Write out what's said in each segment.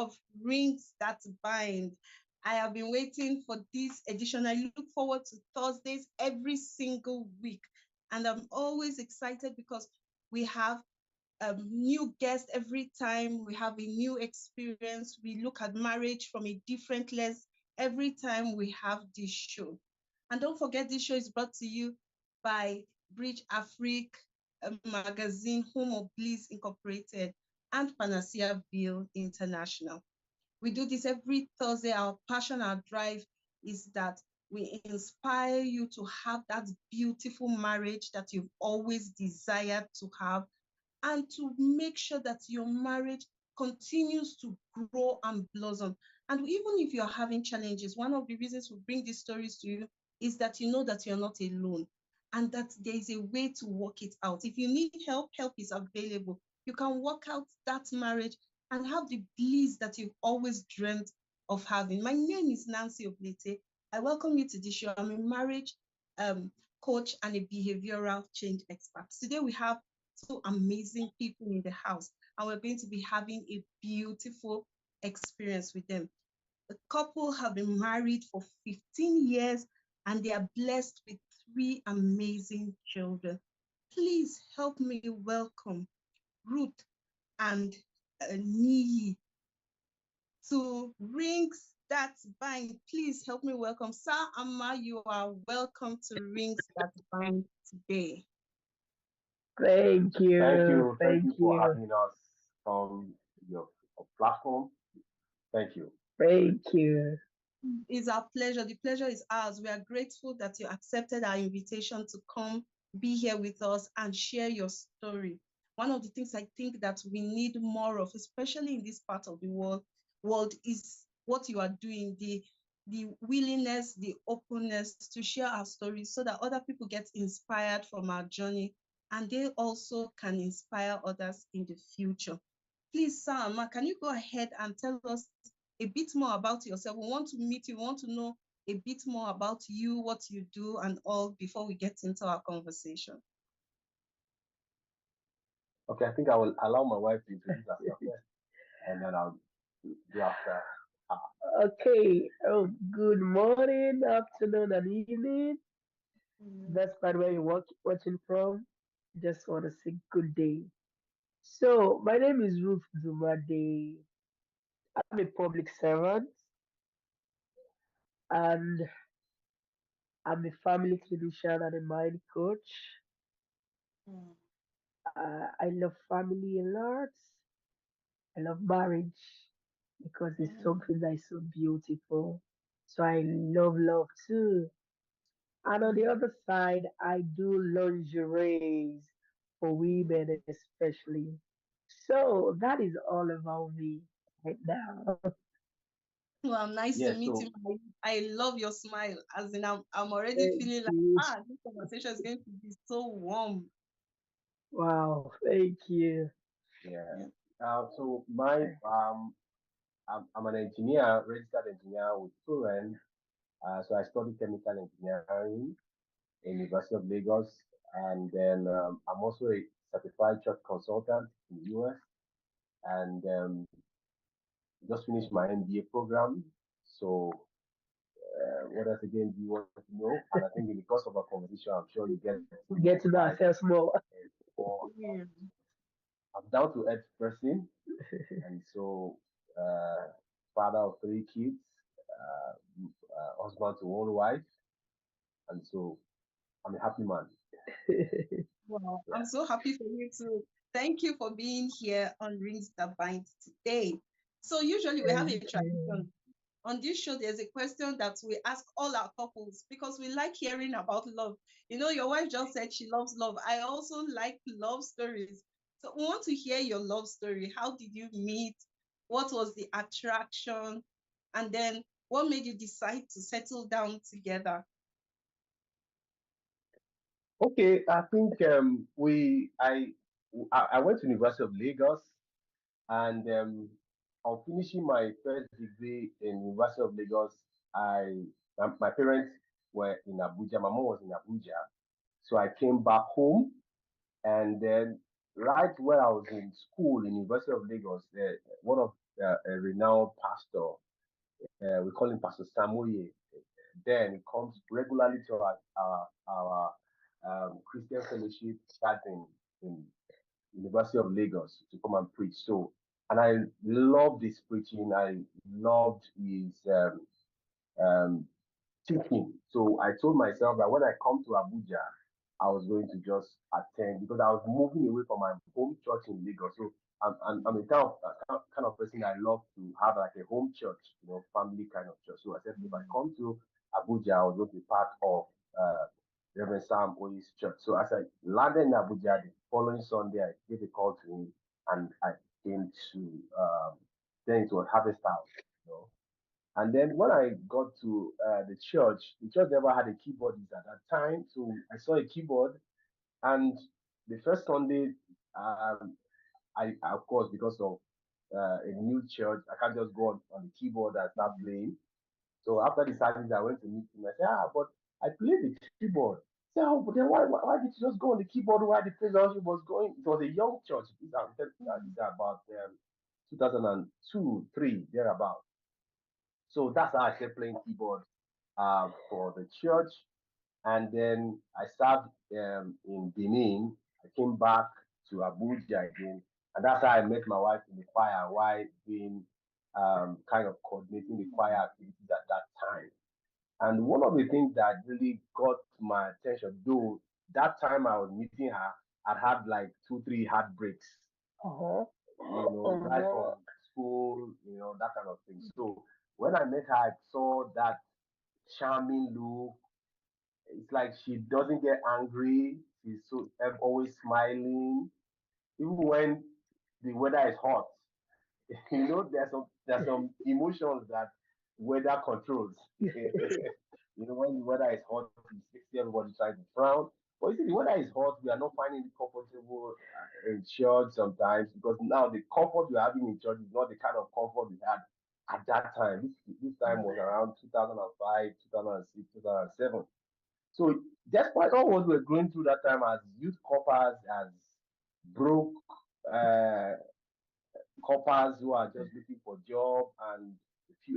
of Rings That Bind. I have been waiting for this edition. I look forward to Thursdays every single week. And I'm always excited because we have new guests every time. We have a new experience. We look at marriage from a different lens every time we have this show. And don't forget, this show is brought to you by BridgeAfrique magazine, Home of Bliss Incorporated, and PANACEA VILLE International. We do this every Thursday. Our passion, our drive is that we inspire you to have that beautiful marriage that you've always desired to have, and to make sure that your marriage continues to grow and blossom. And even if you're having challenges, one of the reasons we bring these stories to you is that you know that you're not alone and that there is a way to work it out. If you need help, help is available. You can work out that marriage and have the bliss that you've always dreamed of having. My name is Nancy Oblete. I welcome you to this show. I'm a marriage coach and a behavioral change expert. Today we have two amazing people in the house, and we're going to be having a beautiful experience with them. The couple have been married for 15 years and they are blessed with 3 amazing children. Please help me welcome Ruth and Niyi to Rings That Bind. Please help me welcome Sir Amma. You are welcome to Rings That Bind today. Thank you. Thank you for having us on your platform. Thank you. Thank you. It's our pleasure. The pleasure is ours. We are grateful that you accepted our invitation to come be here with us and share your story. One of the things I think that we need more of, especially in this part of the world, is what you are doing, the willingness, the openness to share our stories so that other people get inspired from our journey and they also can inspire others in the future. Please, Sir Amma, can you go ahead and tell us a bit more about yourself? We want to meet you, we want to know a bit more about you, what you do and all before we get into our conversation. Okay, I think I will allow my wife to introduce herself first, and then I'll do after her. Okay. Oh, good morning, afternoon, and evening. That's part where you're watching from. Just want to say good day. So, my name is Ruth Dumade. I'm a public servant and I'm a family clinician and a mind coach. Mm. I love family a lot. I love marriage because it's something that is so beautiful. So I love love too. And on the other side, I do lingeries for women especially. So that is all about me right now. Well, nice to Yeah, meet you. so I love your smile. As in, I'm already Thank feeling like, you. this conversation is going to be so warm. Wow, thank you. yeah. Yeah. So my I'm an engineer, registered engineer with Turen. So I studied chemical engineering in University of Lagos, and then I'm also a certified church consultant in the US, and just finished my MBA program. So what else again do you want to know? And I think in the course of our conversation, I'm sure you get to We know get to know my ourselves more. more. Yeah. I'm down to earth person, and so father of 3 kids, husband to one wife, and so I'm a happy man. Wow. Yeah. I'm so happy for you too. Thank you for being here on Rings That Bind today. So usually we have a Thank you. tradition. On this show, there's a question that we ask all our couples because we like hearing about love. You know, your wife just said she loves love. I also like love stories. So we want to hear your love story. How did you meet? What was the attraction? And then what made you decide to settle down together? Okay, I think I went to University of Lagos, and on finishing my first degree in University of Lagos, my parents were in Abuja. My mom was in Abuja, so I came back home, and then right when I was in school in University of Lagos, one of a renowned pastor. We call him Pastor Samuye. Then he comes regularly to our Christian fellowship gathering in University of Lagos to come and preach. So, and I loved his preaching. I loved his um, thinking. So I told myself that when I come to Abuja, I was going to just attend because I was moving away from my home church in Lagos. So I'm a kind of person I love to have like a home church, family kind of church. So I said if I come to Abuja, I was going to be part of uh, Reverend Sam Oye's church. So as I landed in Abuja the following Sunday, I gave a call to him and I came to then it was Harvest House. You know, and then when I got to the church never had a keyboardist at that time. So I saw a keyboard, and the first Sunday, um, of course, because of a new church, I can't just go on the keyboard and start playing. So after the service, I went to meet him. I said, but I played the keyboard. He said, oh, but then why did you just go on the keyboard while the praise worship was going? It was a young church. These are about 2002, 3, thereabout. So that's how I started playing keyboard for the church. And then I served in Benin. I came back to Abuja again. And that's how I met my wife in the choir while being kind of coordinating the choir activities at that time. And one of the things that really got my attention, though that time I was meeting her, I'd had like 2, 3 heartbreaks, Uh-huh. right Uh-huh. from school, that kind of thing. So when I met her, I saw that charming look. It's like she doesn't get angry. She's always smiling, even when the weather is hot. There's some emotions that weather controls. When the weather is hot, you see everybody trying to frown. But you see, the weather is hot. We are not finding it comfortable in church sometimes because now the comfort we're having in church is not the kind of comfort we had at that time. This time was around 2005, 2006, 2007. So despite all what we're going through that time as youth coppers, as broke uh, coppers who are just looking for job and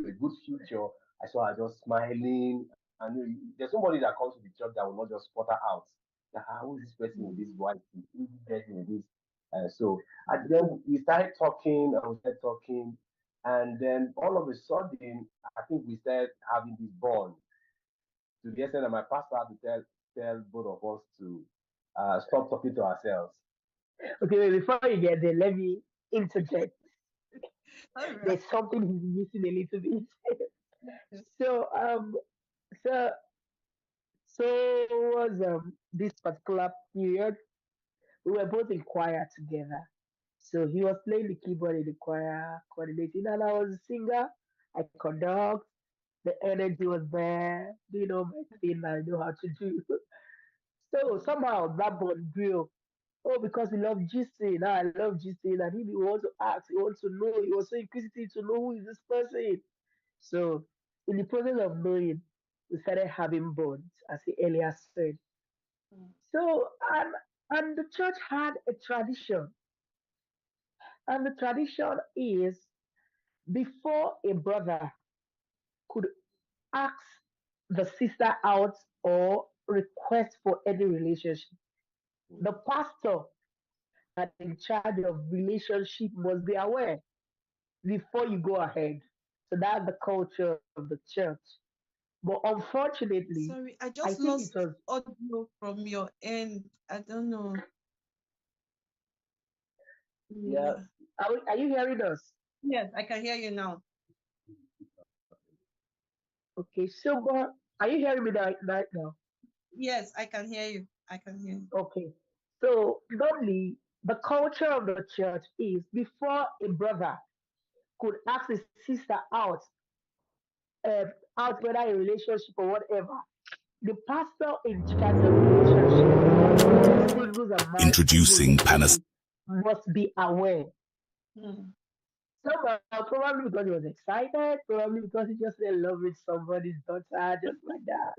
a good future, I saw her just smiling. And there's somebody that comes to the church that will not just spot her out. Like, who is this person with this white teeth? Who is this person with this? So and then we started talking and we started talking. And then all of a sudden, I think we started having this bond to the extent that my pastor had to tell both of us to stop talking to ourselves. Okay, wait, before you get there, let me interject. All right. There's something he's missing a little bit. So, so, so was this particular period we were both in choir together. So he was playing the keyboard in the choir, coordinating, and I was a singer. I conduct. The energy was there. You know my thing. I know how to do. So somehow that bond grew. Oh, because we love gisting. I love gisting, and he wants to ask. He wants to know. He was so inquisitive to know who is this person. So in the process of knowing, we started having bonds, as he earlier said. So and the church had a tradition, and the tradition is before a brother could ask the sister out or request for any relationship, the pastor that is in charge of relationship must be aware before you go ahead. So that's the culture of the church. But unfortunately, Sorry, I I just think it lost was. audio from your end. I don't know. Yeah, Yeah. Are you hearing us? Yes, I can hear you now. Okay, so but are you hearing me right now? Yes, I can hear you. I can hear you. Okay. So normally the culture of the church is before a brother could ask his sister uh, out whether a relationship or whatever, the pastor in charge of relationship, both singles and single Introducing PANACEA. relationships, must be aware. Mm. Somehow, probably because he was excited, probably because he just fell in love with somebody's daughter, just like that.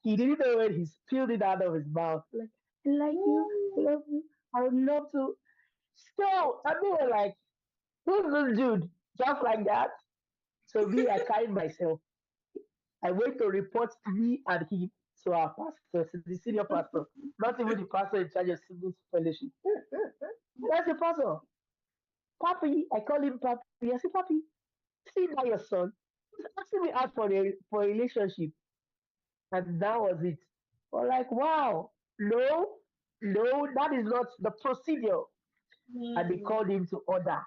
He didn't know when he spilled it out of his mouth. Like, I like you, I love you, I would love to. So, and they were like, Who's this dude? Just like that. So me, I carried myself. I went to report me and him to our pastor, to the senior pastor, not even the pastor in charge of civil fellowship. That's the pastor. Papi, I call him Papi. I say, Papi, see now your son. He's asking me out for a relationship. And that was it. We're like, wow, no, no, that is not the procedure. And they Mm, called him to order.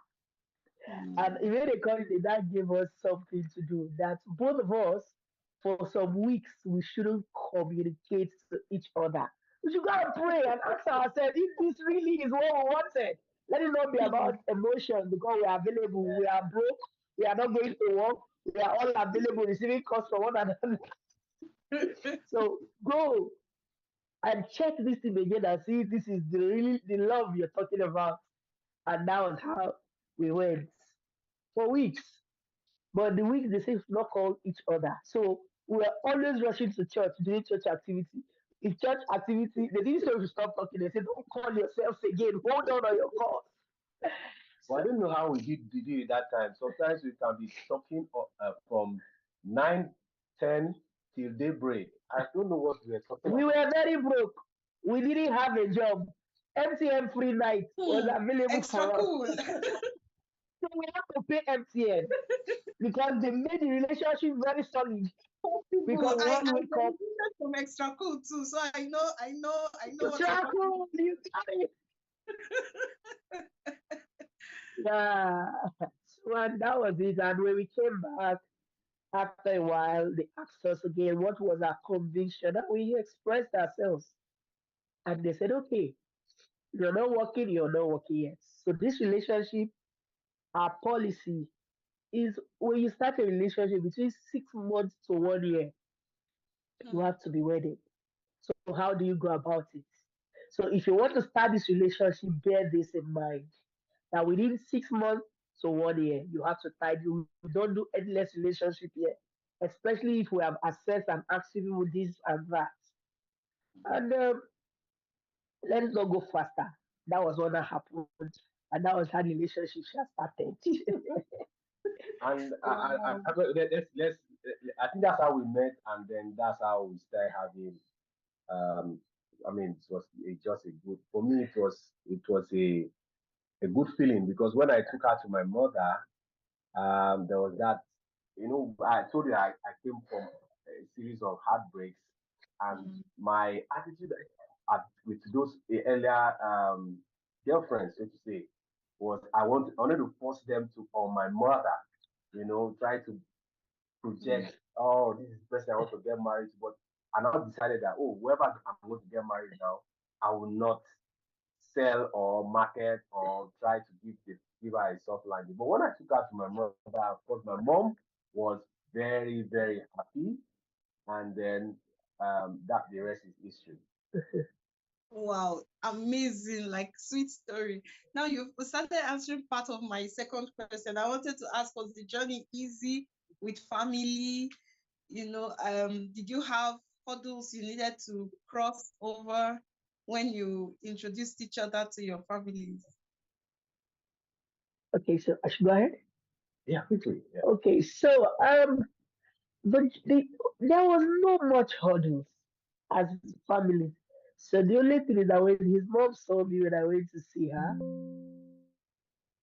And mm, when they called it, that gave us something to do. That both of us, for some weeks, we shouldn't communicate to each other. We should go and pray and ask ourselves if this really is what we wanted. Let it not be about mm. emotion because we are available, we are broke, we are not going to work, we are all available, receiving calls from one another. So go and check this thing again and see if this is the really the love you're talking about. And that was how we went for weeks. But the week they say not call each other. So we were always rushing to church during church activity. If church activity, they didn't say we should stop talking. They said, don't call yourselves again. Hold on your call. But I don't know how we did it that time. Sometimes we can be talking from 9, 10 till daybreak. I don't know what we were talking We about. were very broke. We didn't have a job. MTN free night was Hmm. available Extra for us. cool. So we have to pay MTN because they made the relationship very solid. Possible. Because I one wake up, benefited from extra cool too, so I know what you're talking charcoal, you got it. Yeah. So and that was it. And when we came back after a while, they asked us again what was our conviction. And we expressed ourselves. And they said, okay, you're not working yet. So this relationship, our policy is when you start a relationship between 6 months to 1 year, you about. have to be wedded. So how do you go about it? So if you want to start this relationship, bear this in mind that within 6 months to 1 year, you have to tidy. We don't do endless relationship here, especially if we have assessed and asked people with this and that. And let it not go faster. That was what happened, and that was how the relationship just started. And Wow. let's I think that's how we met, and then that's how we started having. Um, I mean, it was just a good for me. It was a good feeling because when I took her to my mother, there was that. I told you I came from a series of heartbreaks, and Mm, my attitude with those earlier girlfriends, so to say, was I wanted to force them to on my mother. Try to mm. project, oh, this is the person I want to get married to. But I now decided that, oh, whoever I'm going to get married now, I will not sell or market or try to give her a soft landing. But when I took her to my mother, of course, my mom was very, very happy. And then that the rest is history. Wow, amazing, like sweet story. Now you've started answering part of my second question. I wanted to ask, was the journey easy with family? Did you have hurdles you needed to cross over when you introduced each other to your families? Okay, so I should go ahead. Yeah, quickly. Yeah. Okay, so the, there was no much hurdles as family. So the only thing is that when his mom saw me when I went to see her,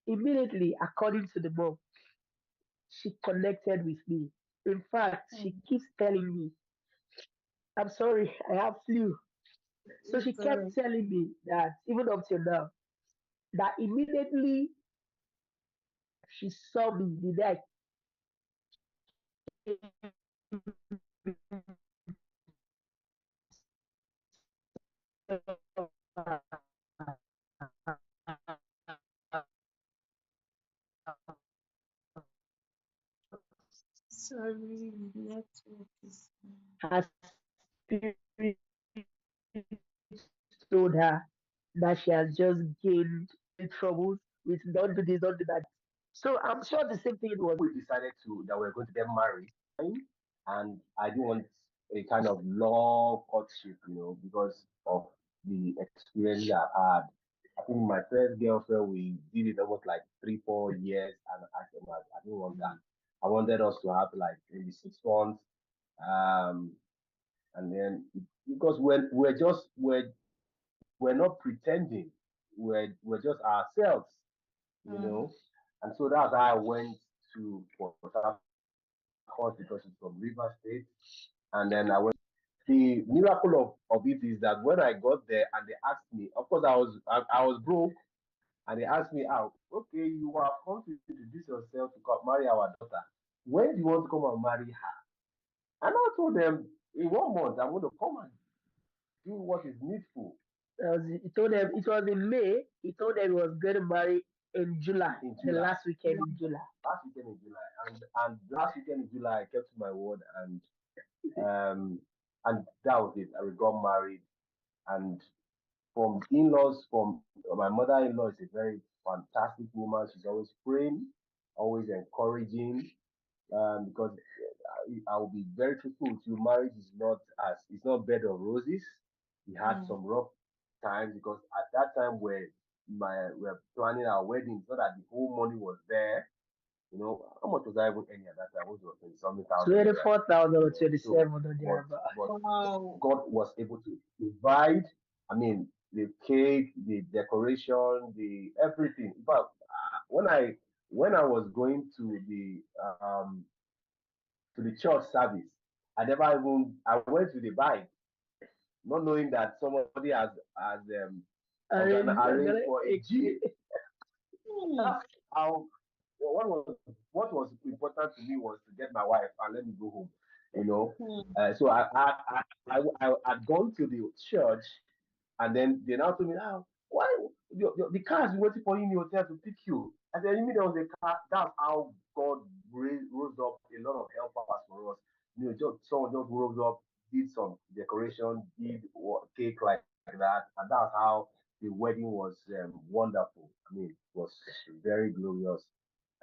immediately, according to the mom, she connected with me. In fact, she Hmm. keeps telling me, I'm sorry, I have flu. So she It's kept telling me that even up till now, that immediately she saw me the day sorry, network is. her spirit told her that she has just gained troubles with don't do this, don't do that. So I'm sure the same thing was. We decided to that we are going to get married, and I didn't want a kind of long courtship, because of the experience I've had. I think my first girlfriend, we did it almost like 3, 4 years, and I said, "Man, I didn't want that. Mm, I wanted us to have like maybe 6 months, um, and then because we're not pretending, we're just ourselves, you mm, know." And so that's how I went to Port Harcourt because it's from River State, and then I went. The miracle of it is that when I got there and they asked me, of course I was broke, and they asked me out. Okay, you have come to introduce yourself to come marry our daughter. When do you want to come and marry her? And I told them in 1 month I'm going to come and do what is needful He told them it was in May. He told them he was going to marry in July, in the July. last weekend in July. Last weekend in July, and last weekend in July I kept to my word, um and that was it. I got married, and from in-laws, from my mother-in-law is a very fantastic woman. She's always praying, always encouraging. Because I will be very truthful with you. Marriage is not as it's not bed of roses. We had mm, some rough times because at that time we're planning our wedding, so that the whole money was there. You know, how much was I even earning at that time? What was 20 something thousand naira? 24,000 You or know, so 27 or thereabout. but wow. God was able to provide. I mean, the cake, the decoration, the everything. But when I was going to the church service, I went to the bike, not knowing that somebody has arranged for a jeep. Mm, That's how what was important to me was to get my wife and let me go home. You know, mm, so I had gone to the church, and then they now told me, "Oh, why the car is waiting for you in the hotel to pick you?" I said, "You mean there was a car?" That's how God rose up a lot of helpers for us. You know, just someone just rose up, did some decoration, did cake like that, and that's how the wedding was wonderful. I mean, it was very glorious,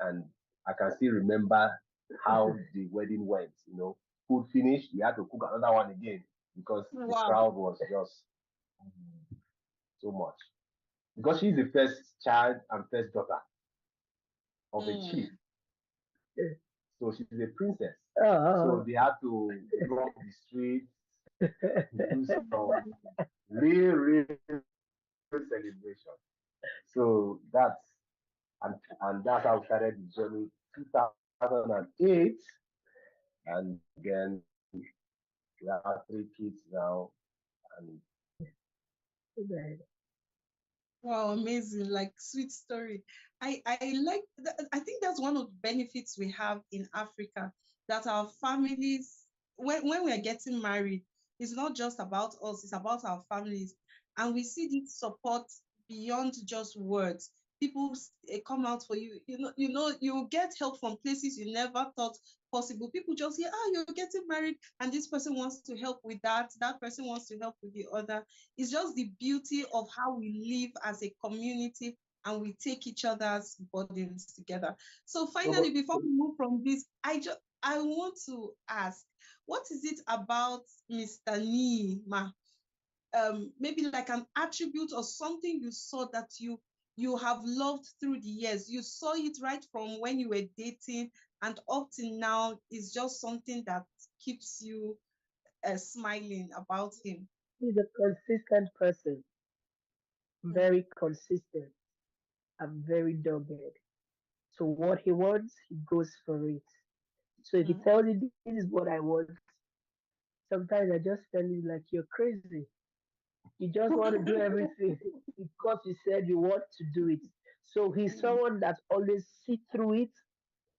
and I can still remember how the wedding went. You know, food finished, we had to cook another one again because the wow. crowd was just so much. Because she's the first child and first daughter of a chief, Mm, so she's a princess. So Oh, they had to rock the streets, do some real celebration. So and that's how we started the journey 2008, and then we have 3 kids now, and man. wow, amazing. Like sweet story. I like I think that's one of the benefits we have in Africa, that our families, when we are getting married, it's not just about us, it's about our families. And we see this support beyond just words. People come out for you. You get help from places you never thought possible. People just hear, oh, you're getting married, and this person wants to help with that. That person wants to help with the other. It's just the beauty of how we live as a community, and we take each other's burdens together. So no, finally, before we move from this, I want to ask, what is it about Mr. Nima? Maybe like an attribute or something you saw that you have loved through the years. You saw it right from when you were dating and up to now. Is just something that keeps you smiling about him. He's a consistent person, Mm, very consistent and very dogged. So what he wants, he goes for it. So if he mm, tells you this is what I want, sometimes I just tell him like you're crazy. You just want to do everything because you said you want to do it. So he's mm, someone that always see through it,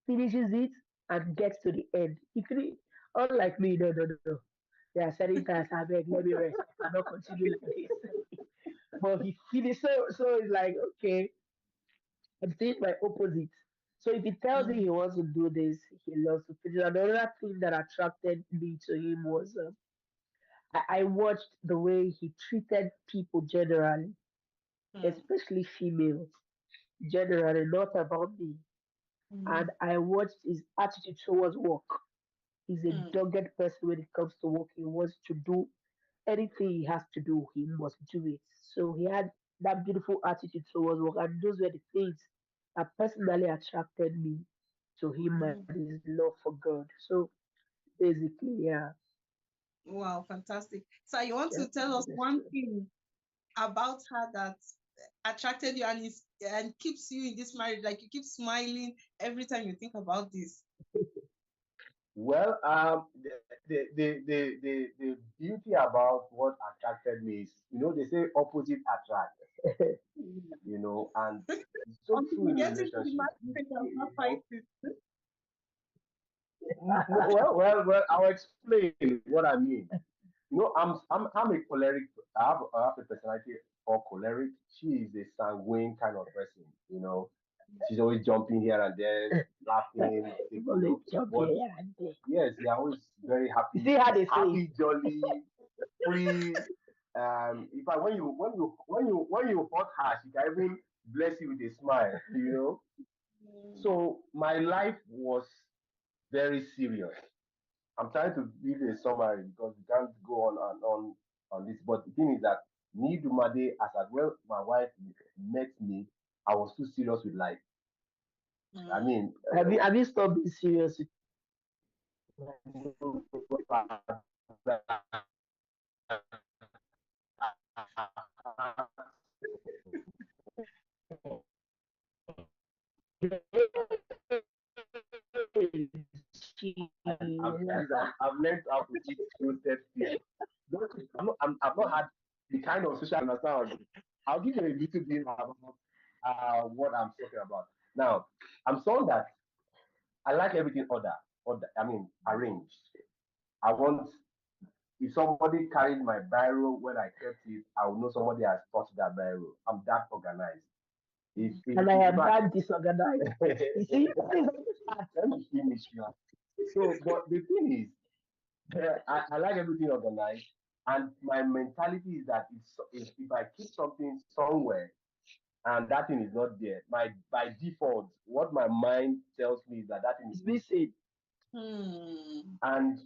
finishes it, and gets to the end. Unlike me, no, no, no. There are certain times I beg, let me rest. I cannot continue like this. But he finished, so it's like, okay, I'm saying my opposite. So if he tells me mm, he wants to do this, he loves to finish. Another thing that attracted me to him was I watched the way he treated people generally, mm, especially females, generally, not about me. And mm, I watched his attitude towards work. He's a mm, dogged person when it comes to work. He wants to do anything he has to do, he must do it. So he had that beautiful attitude towards work, and those were the things that personally attracted me to him and Mm. his love for God. So basically, yeah, Wow, fantastic. So you want yeah, to tell us that's one true. thing about her that attracted you and keeps you in this marriage, like you keep smiling every time you think about this. Well, the beauty about what attracted me is, they say opposite attract, Mm. and it's so Until true we in get into the relationship. marriage and start fighting. No, well, I'll explain what I mean. I'm a choleric. I have a personality called choleric. She is a sanguine kind of person. She's always jumping here and there, laughing, Always jumping but here and there. yes, they're always very You happy, see how they say happy, jolly, free. In fact, when you hurt her, she can even bless you with a smile. Mm. So my life was very serious. I'm trying to give a summary because we can't go on this. But the thing is that Niyi Dunmade, as at when my wife met me, I was too serious with life. I Mm. mean, have you stopped being serious with I've learned how to eat roasted fish. I've not had the kind of social understand. I'll give you a little bit about what I'm talking about. Now, I'm someone that I like everything I mean, arranged. I want if somebody carried my biro when I kept it, I will know somebody has touched that biro. I'm that organized. If, Mm. if, and I if in am fact, that disorganized. You see, that is always hard. let me finish now. So, but the thing is, I like everything organized, and my mentality is that if I keep something somewhere and that thing is not there, my by default, what my mind tells me is that thing is It's missing. missing. Mm. And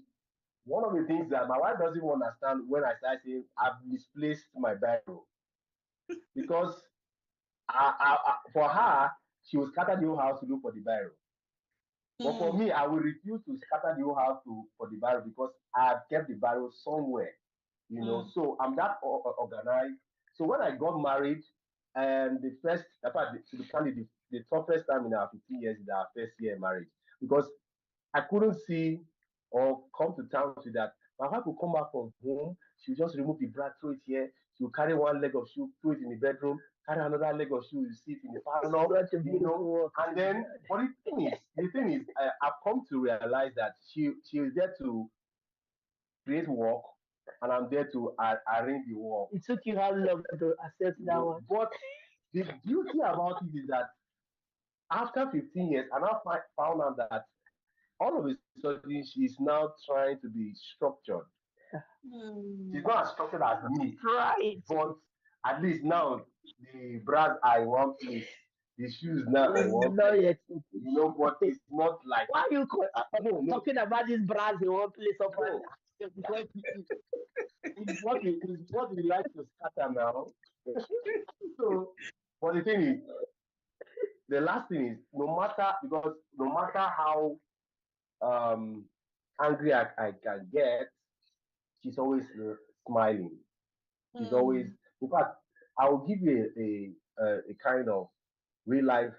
one of the things that my wife doesn't understand when I start saying I've misplaced my Bible because for her, she will scatter the whole house to look for the Bible. But for Mm. me, I will refuse to scatter the whole house for the Bible because I have kept the Bible somewhere. Mm. So I'm that organized. So when I got married, and the first, in fact, to be candid, the toughest time in our 15 years is our first year marriage because I couldn't see or come to terms with that. My wife will come back from home, she'll just remove the bra, throw it here. She'll carry one leg of shoe, throw it in the bedroom, carry another leg of shoe, you see it in the parlor, Such a you know. beautiful work And to be then, done. but the thing is, I've come to realize that she is there to create work, and I'm there to arrange the work. It took you how long to accept that one? But the beauty about it is that after 15 years, I now found out that all of a sudden she's now trying to be structured. She's Mm. not as structured as me, Right. but at least now the bras are in one place, the shoes now are in one Not place. yet. But it's not like Why are you no, no, talking about these brands in one place up and no. Because it's what we like to scatter now. So, but the thing is, the last thing is, no matter how um angry I can get, she's always smiling. She's always, Mm. in fact, I will give you a kind of real life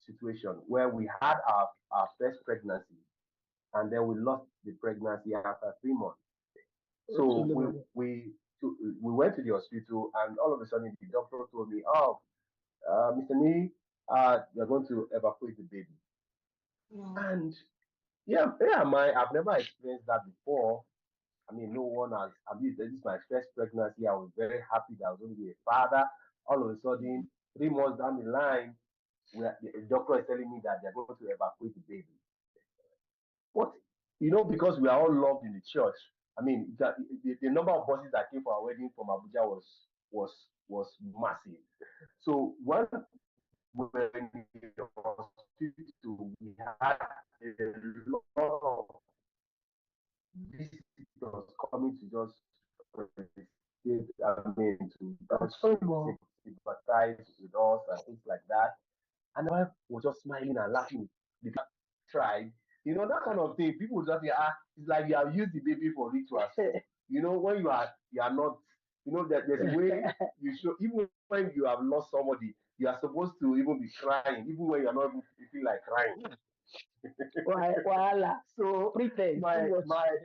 situation where we had our first pregnancy and then we lost the pregnancy after 3 months. So we mm. we we went to the hospital and all of a sudden the doctor told me, oh, Mr. Nee, you're going to evacuate the baby. Wow. And yeah, I've never experienced that before. I mean, no one has. I mean, this is my first pregnancy. I was very happy that I was going to be a father. All of a sudden, 3 months down the line, the doctor is telling me that they're going to evacuate the baby. But because we are all loved in the church. I mean, the number of buses that came for our wedding from Abuja was massive. So when we were in the hospital, we had a lot of visitors coming to just I mean to That's just horrible. sympathize sympathize with us and things like that. And the wife was just smiling and laughing. The baby tried, that kind of thing. People just say, it's like you have used the baby for rituals. When you are not, there's a way you show, even when you have lost somebody, you are supposed to even be crying, even when you're not even feel like crying. Voila. So Pretend too my much. wife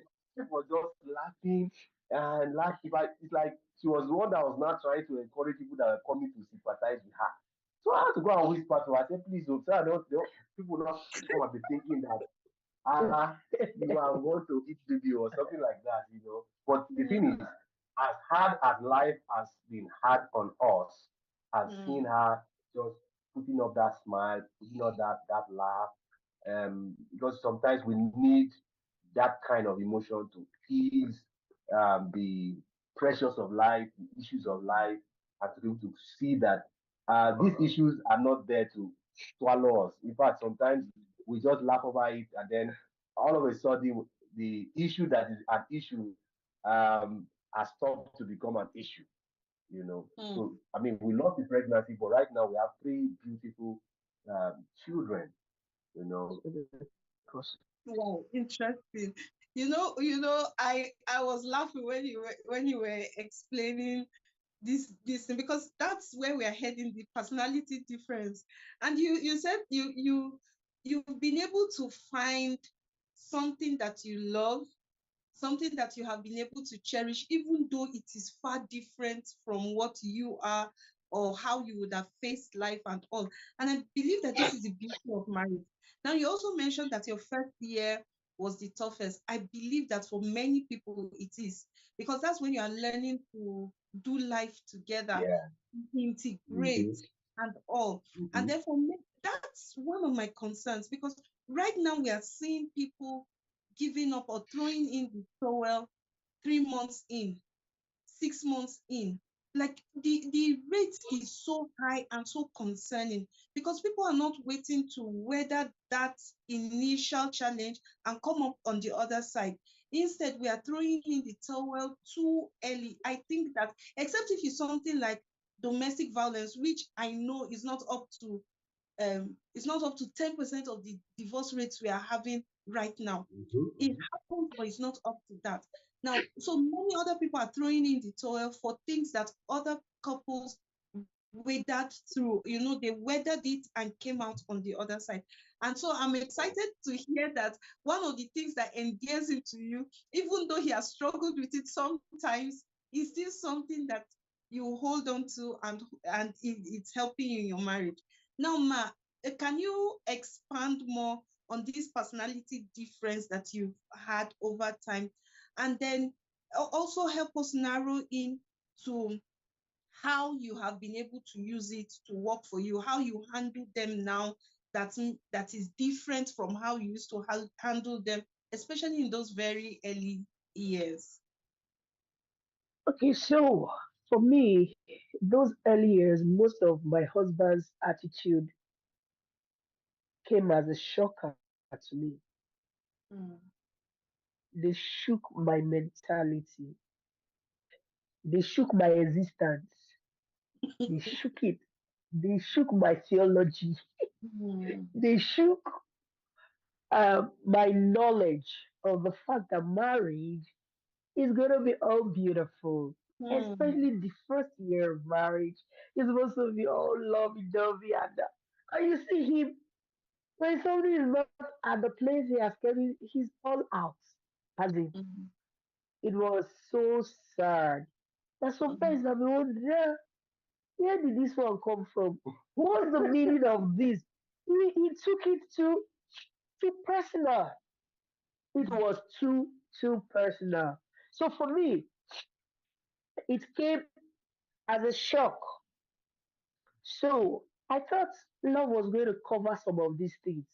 was just laughing and laughing. But it's like she was the one that was not trying to encourage people that were coming to sympathize with her. So I had to go and whisper to her. I said, please don't, so I don't people not come and be thinking that you are going to eat baby or something like that. But the thing is, Mm, as hard as life has been hard on us, I've seen mm, her just putting up that smile, putting up that laugh. Because sometimes we need that kind of emotion to ease the pressures of life, the issues of life, and to be able to see that these issues are not there to swallow us. In fact, sometimes we just laugh over it, and then all of a sudden, the issue that is an issue has stopped to become an issue. So, mm. I mean, we lost the pregnancy, but right now we have three beautiful children. You know, Wow, interesting. I was laughing when you were explaining this thing because that's where we are heading, the personality difference. And you said you've been able to find something that you love, something that you have been able to cherish, even though it is far different from what you are or how you would have faced life and all. And I believe that this is the beauty of marriage. Now, you also mentioned that your first year was the toughest. I believe that for many people it is, because that's when you are learning to do life together, yeah. integrate, Mm-hmm. and all. And Mm-hmm. therefore, that's one of my concerns because right now we are seeing people giving up or throwing in the towel 3 months in, 6 months in. Like the rate is so high and so concerning because people are not waiting to weather that initial challenge and come up on the other side. Instead, we are throwing in the towel too early. I think that, except if it's something like domestic violence, which I know is not up to 10% of the divorce rates we are having right now. It Mm-hmm. happens, but it's not up to that. Now, so many other people are throwing in the towel for things that other couples weathered through. They weathered it and came out on the other side. And so I'm excited to hear that one of the things that endears him to you, even though he has struggled with it sometimes, is still something that you hold on to, and it's helping you in your marriage. Now, Ma, can you expand more on this personality difference that you've had over time? And then also help us narrow in to how you have been able to use it to work for you, how you handle them now that is different from how you used to handle them, especially in those very early years. Okay, so for me, those early years, most of my husband's attitude came as a shocker to me. Mm, They shook my mentality, they shook my existence, they shook it, they shook my theology, mm, they shook my knowledge of the fact that marriage is going to be all beautiful. mm, Especially the first year of marriage is supposed to be all lovey-dovey and you see him when somebody is not at the place he has carried, he's all out. As in, mm, it was so sad. That mm, sometimes I mean, where did this one come from? What's the meaning of this? He took it too personal. It mm, was too personal. So for me, it came as a shock. So I thought love was going to cover some of these things.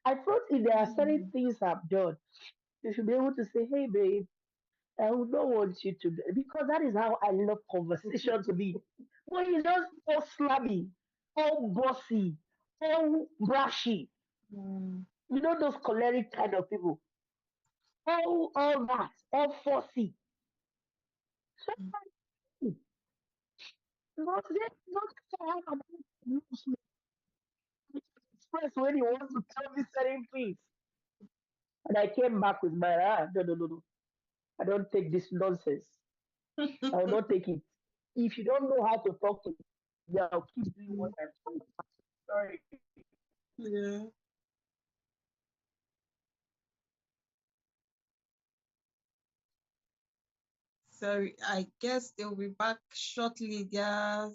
I thought if there are certain mm, things I've done, you should be able to say, hey babe, I would not want you to because that is how I love conversation to be. When you just all slabby, all bossy, all brashy, mm, you know those choleric kind of people. All that, all fussy. So Not yet, not time about lose me express when he wants to tell me certain things. And I came back with my no, no, no, no. I don't take this nonsense. I will not take it. If you don't know how to talk to me, I'll keep doing what I'm doing. Sorry. Yeah. Sorry, I guess they'll be back shortly. Their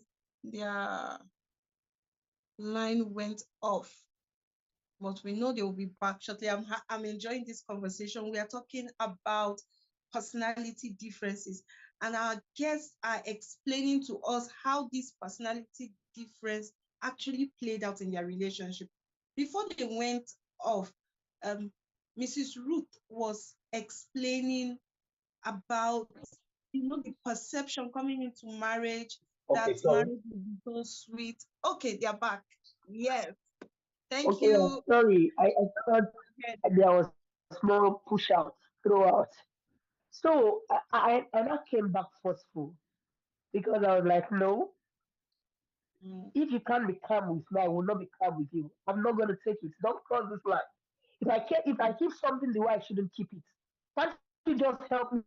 line went off, but we know they will be back shortly. I'm enjoying this conversation. We are talking about personality differences, and our guests are explaining to us how this personality difference actually played out in their relationship. Before they went off, um, Mrs. Ruth was explaining about the perception coming into marriage, Okay, that sorry. marriage is so sweet. Okay, they're back. Yes, thank Okay, I'm you. sorry. I thought Yes. there was more push out, throughout. So I now came back forceful because I was like, no, Mm, if you can't be calm with me, I will not be calm with you. I'm not gonna take it. Don't cross this line. If I keep something the way I shouldn't keep it, can't you just help me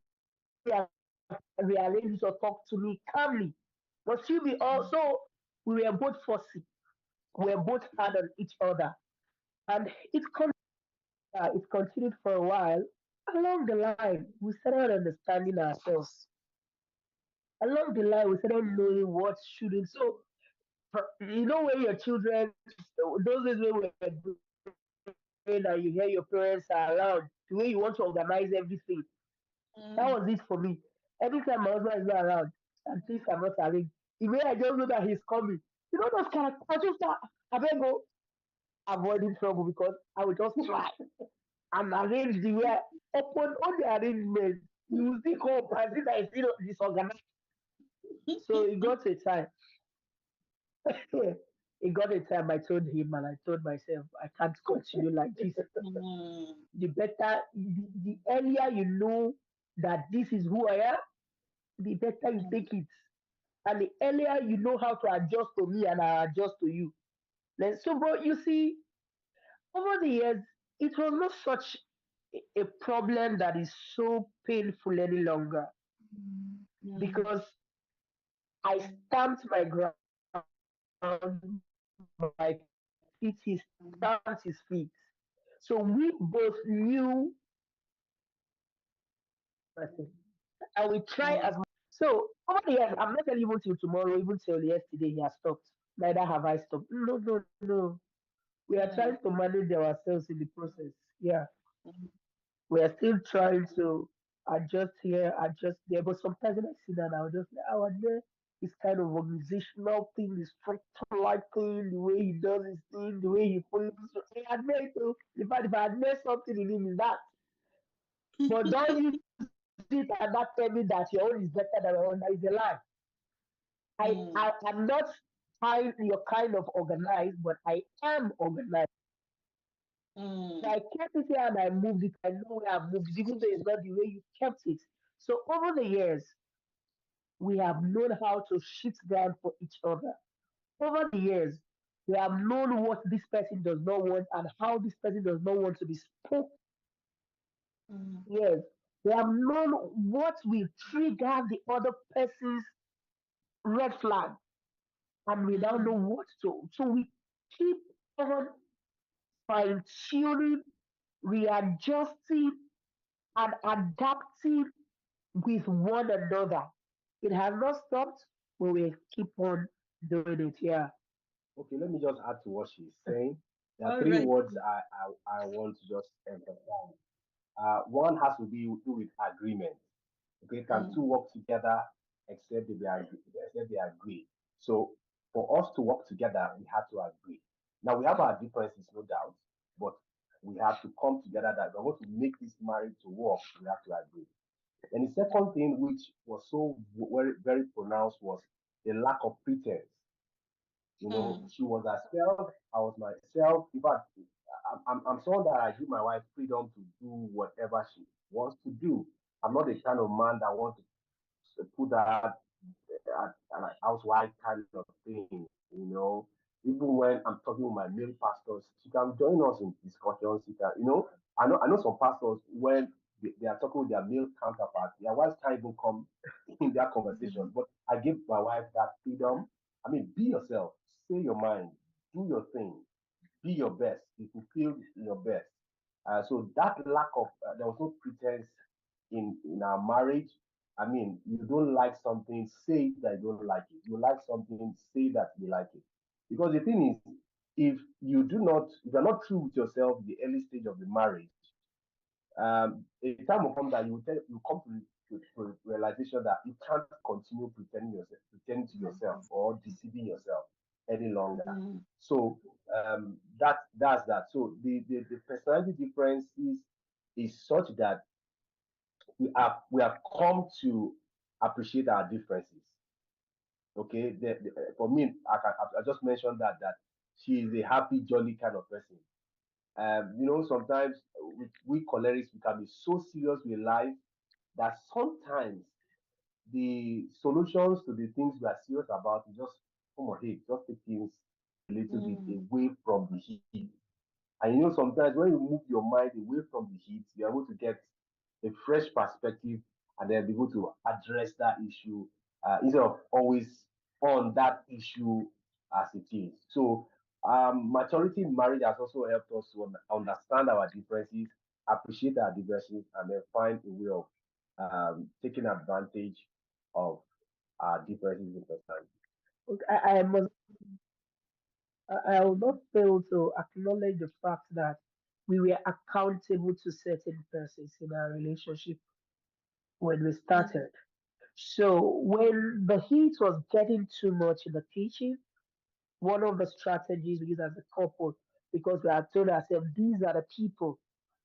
rearrange it or talk to me calmly? But you be also we were both fussy. We were both hard on each other. And it continued for a while. Along the line, we started understanding ourselves. Along the line, we started mm, knowing what shouldn't. So, you know, when your children, those days when we were growing and you hear your parents are around, the way you want to organize everything, that was it for me. mm, Anytime my husband is not around and things are not arranged, the way I just know that he's coming, those characters, I just start, I beg go, avoiding trouble because I will just try and arrange the way upon all the arrangements, you will still come and see that it's still disorganized. So it got a time. It got a time I told him and I told myself, I can't continue like this. mm, The earlier you know that this is who I am, the better you mm, take it. And the earlier you know how to adjust to me and I adjust to you. Then, so, bro, you see, over the years, it was not such a problem that is so painful any longer mm, because I stamped my ground, my feet, he stamped his feet. So we both knew what we were doing person. And we try as much as possible. So over the years, I'm not telling even till tomorrow, even till yesterday, he has stopped. Neither have I stopped. No, no, no. We are trying mm, to manage ourselves in the process. Yeah. mm, We are still trying to adjust here, adjust there. But sometimes when I see that, I'll just like, oh, there, this kind of organizational thing, the structure like thing, the way he does his thing, the way he follows. I admire it too. In fact, if I admire something in him, is that. But don't use it and not tell me that your own is better than my own. That is a lie. mm, I'm not your kind of organized, but I am organized. If mm, I kept it here and I moved it, I know where I moved it, even though it's not the way you kept it. So over the years, we have known how to shift ground for each other. Over the years, we have known what this person does not want and how this person does not want to be spoken. mm, Yes, we have known what will trigger the other person's red flag, and we now know mm, what to. So we keep on fine tuning, readjusting, and adapting with one another. It has not stopped, but we keep on doing it. Yeah. Okay, let me just add to what she's saying. There are all three right. words I want to just emphasize. One has to be do with agreement. Okay, can two Mm, work together except they agree? So for us to work together, we have to agree. Now we have our differences, no doubt, but we have to come together that we're going to make this marriage to work. We have to agree. And the second thing, which was so very very pronounced, was the lack of pretense. mm, She was herself, I was myself. In fact, I'm someone that I give my wife freedom to do whatever she wants to do. I'm not the kind of man that wants to put her a housewife kind of thing, Even when I'm talking with my male pastors, she can join us in discussions. I know some pastors when they are talking with their male counterparts, their wives can't even come in their conversation. But I give my wife that freedom. I mean, be yourself, say your mind, do your thing, be your best. You fulfill your best. So that lack of there was no pretense in our marriage. I mean, you don't like something, say that you don't like it. You like something, say that you like it. Because the thing is, if you're not true with yourself in the early stage of the marriage, a time will come that you come to realization that you can't continue pretending to yourself or deceiving yourself any longer. So that's that. So the personality differences is such that we have come to appreciate our differences. Okay, for me, I just mentioned that she is a happy, jolly kind of person. Sometimes we cholerics we can be so serious with life that sometimes the solutions to the things we are serious about is just come on, hey, just take things a little bit away from the heat. And sometimes when you move your mind away from the heat, you're able to get a fresh perspective and then be able to address that issue instead of always on that issue as it is. So, maturity in marriage has also helped us to understand our differences, appreciate our differences, and then find a way of taking advantage of our differences in personality. Okay, I will not fail to acknowledge the fact that we were accountable to certain persons in our relationship when we started. So when the heat was getting too much in the kitchen, one of the strategies we use as a couple, because we have told ourselves these are the people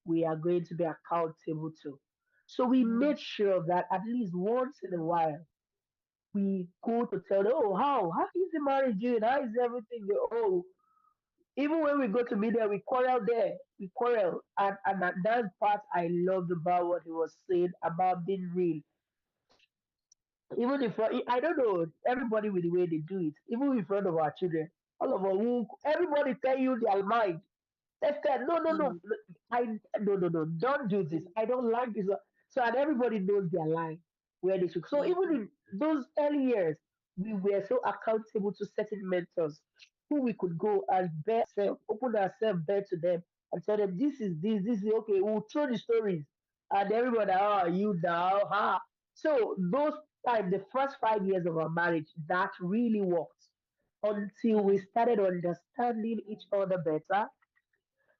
we are going to be accountable to. So we made sure that at least once in a while we go to tell them, oh, how is the marriage doing? How is everything? Oh, even when we go to media, we quarrel there. We quarrel. And that part I loved about what he was saying about being real. Even if I don't know, everybody with the way they do it, even in front of our children, all of us, everybody tell you their mind. Esther, no, no, no, no, don't do this. I don't like this. So, and everybody knows their line where they should. So, even in those early years, we were so accountable to certain mentors who we could go and open ourselves bare to them and tell them, this is okay. We'll throw the stories. And everybody, you now, ha. So, those time, the first 5 years of our marriage, that really worked until we started understanding each other better,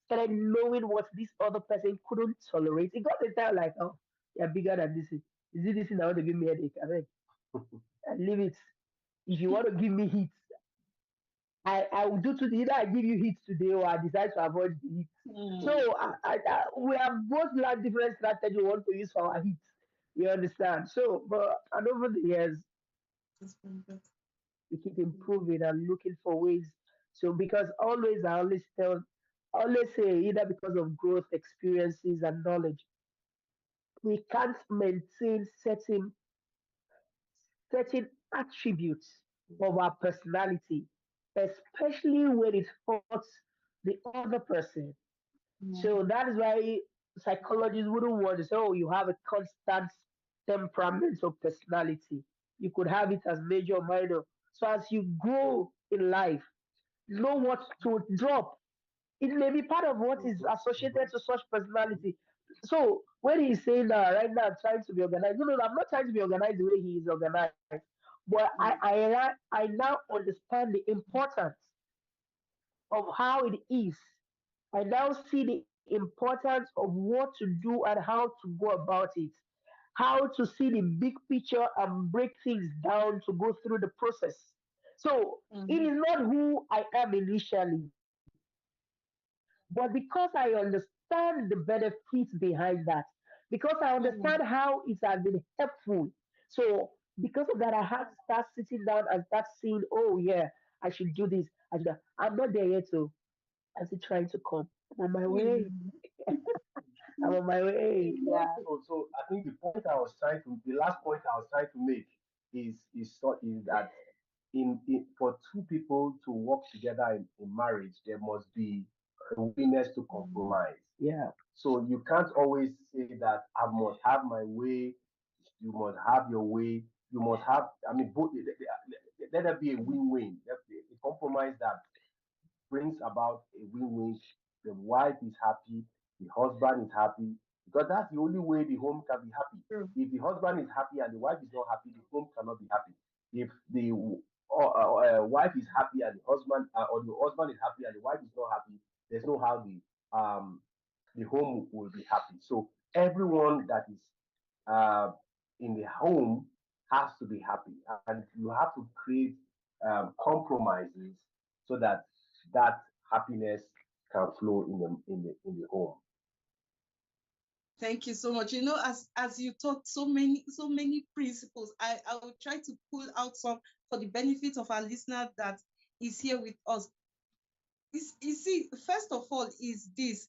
started knowing what this other person couldn't tolerate. It got a time like, oh, you're bigger than this. Is it this thing that want to give me headache? I mean, leave it. If you want to give me heat, I will do to either I give you heat today or I decide to avoid the heat. So we have both learned different strategy we want to use for our heat. You understand? So, but and over the years, we keep improving and looking for ways. So because always say either because of growth, experiences, and knowledge, we can't maintain certain attributes of our personality, especially when it hurts the other person. So that is why psychologists wouldn't want to say, oh, you have a constant temperament or personality. You could have it as major or minor. So as you grow in life, know what to drop. It may be part of what is associated to such personality. So when he's saying that right now I'm trying to be organized, no, no, no, I'm not trying to be organized the way he is organized. But I now understand the importance of how it is. I now see the importance of what to do and how to go about it. How to see the big picture and break things down to go through the process. So it is not who I am initially, but because I understand the benefits behind that, because I understand how it has been helpful. So because of that, I had to start sitting down and start seeing, oh yeah, I should do this. I'm not there yet, so I'm still trying to come. I'm on my way. I'm on my way. Yeah. So I think the last point I was trying to make is that for two people to work together in marriage, there must be a willingness to compromise. Yeah. So you can't always say that I must have my way, you must have your way, you must have. I mean, both. Let there be a win-win, a compromise that brings about a win-win. The wife is happy, the husband is happy, because that's the only way the home can be happy. True. If the husband is happy and the wife is not happy, the home cannot be happy. If the wife is happy and the husband, or the husband is happy and the wife is not happy, there's no how the home will be happy. So everyone that is uh, in the home has to be happy, and you have to create compromises so that that happiness can flow in the home. Thank you so much. You know, as you taught so many principles, I will try to pull out some for the benefit of our listener that is here with us. You see, first of all, is this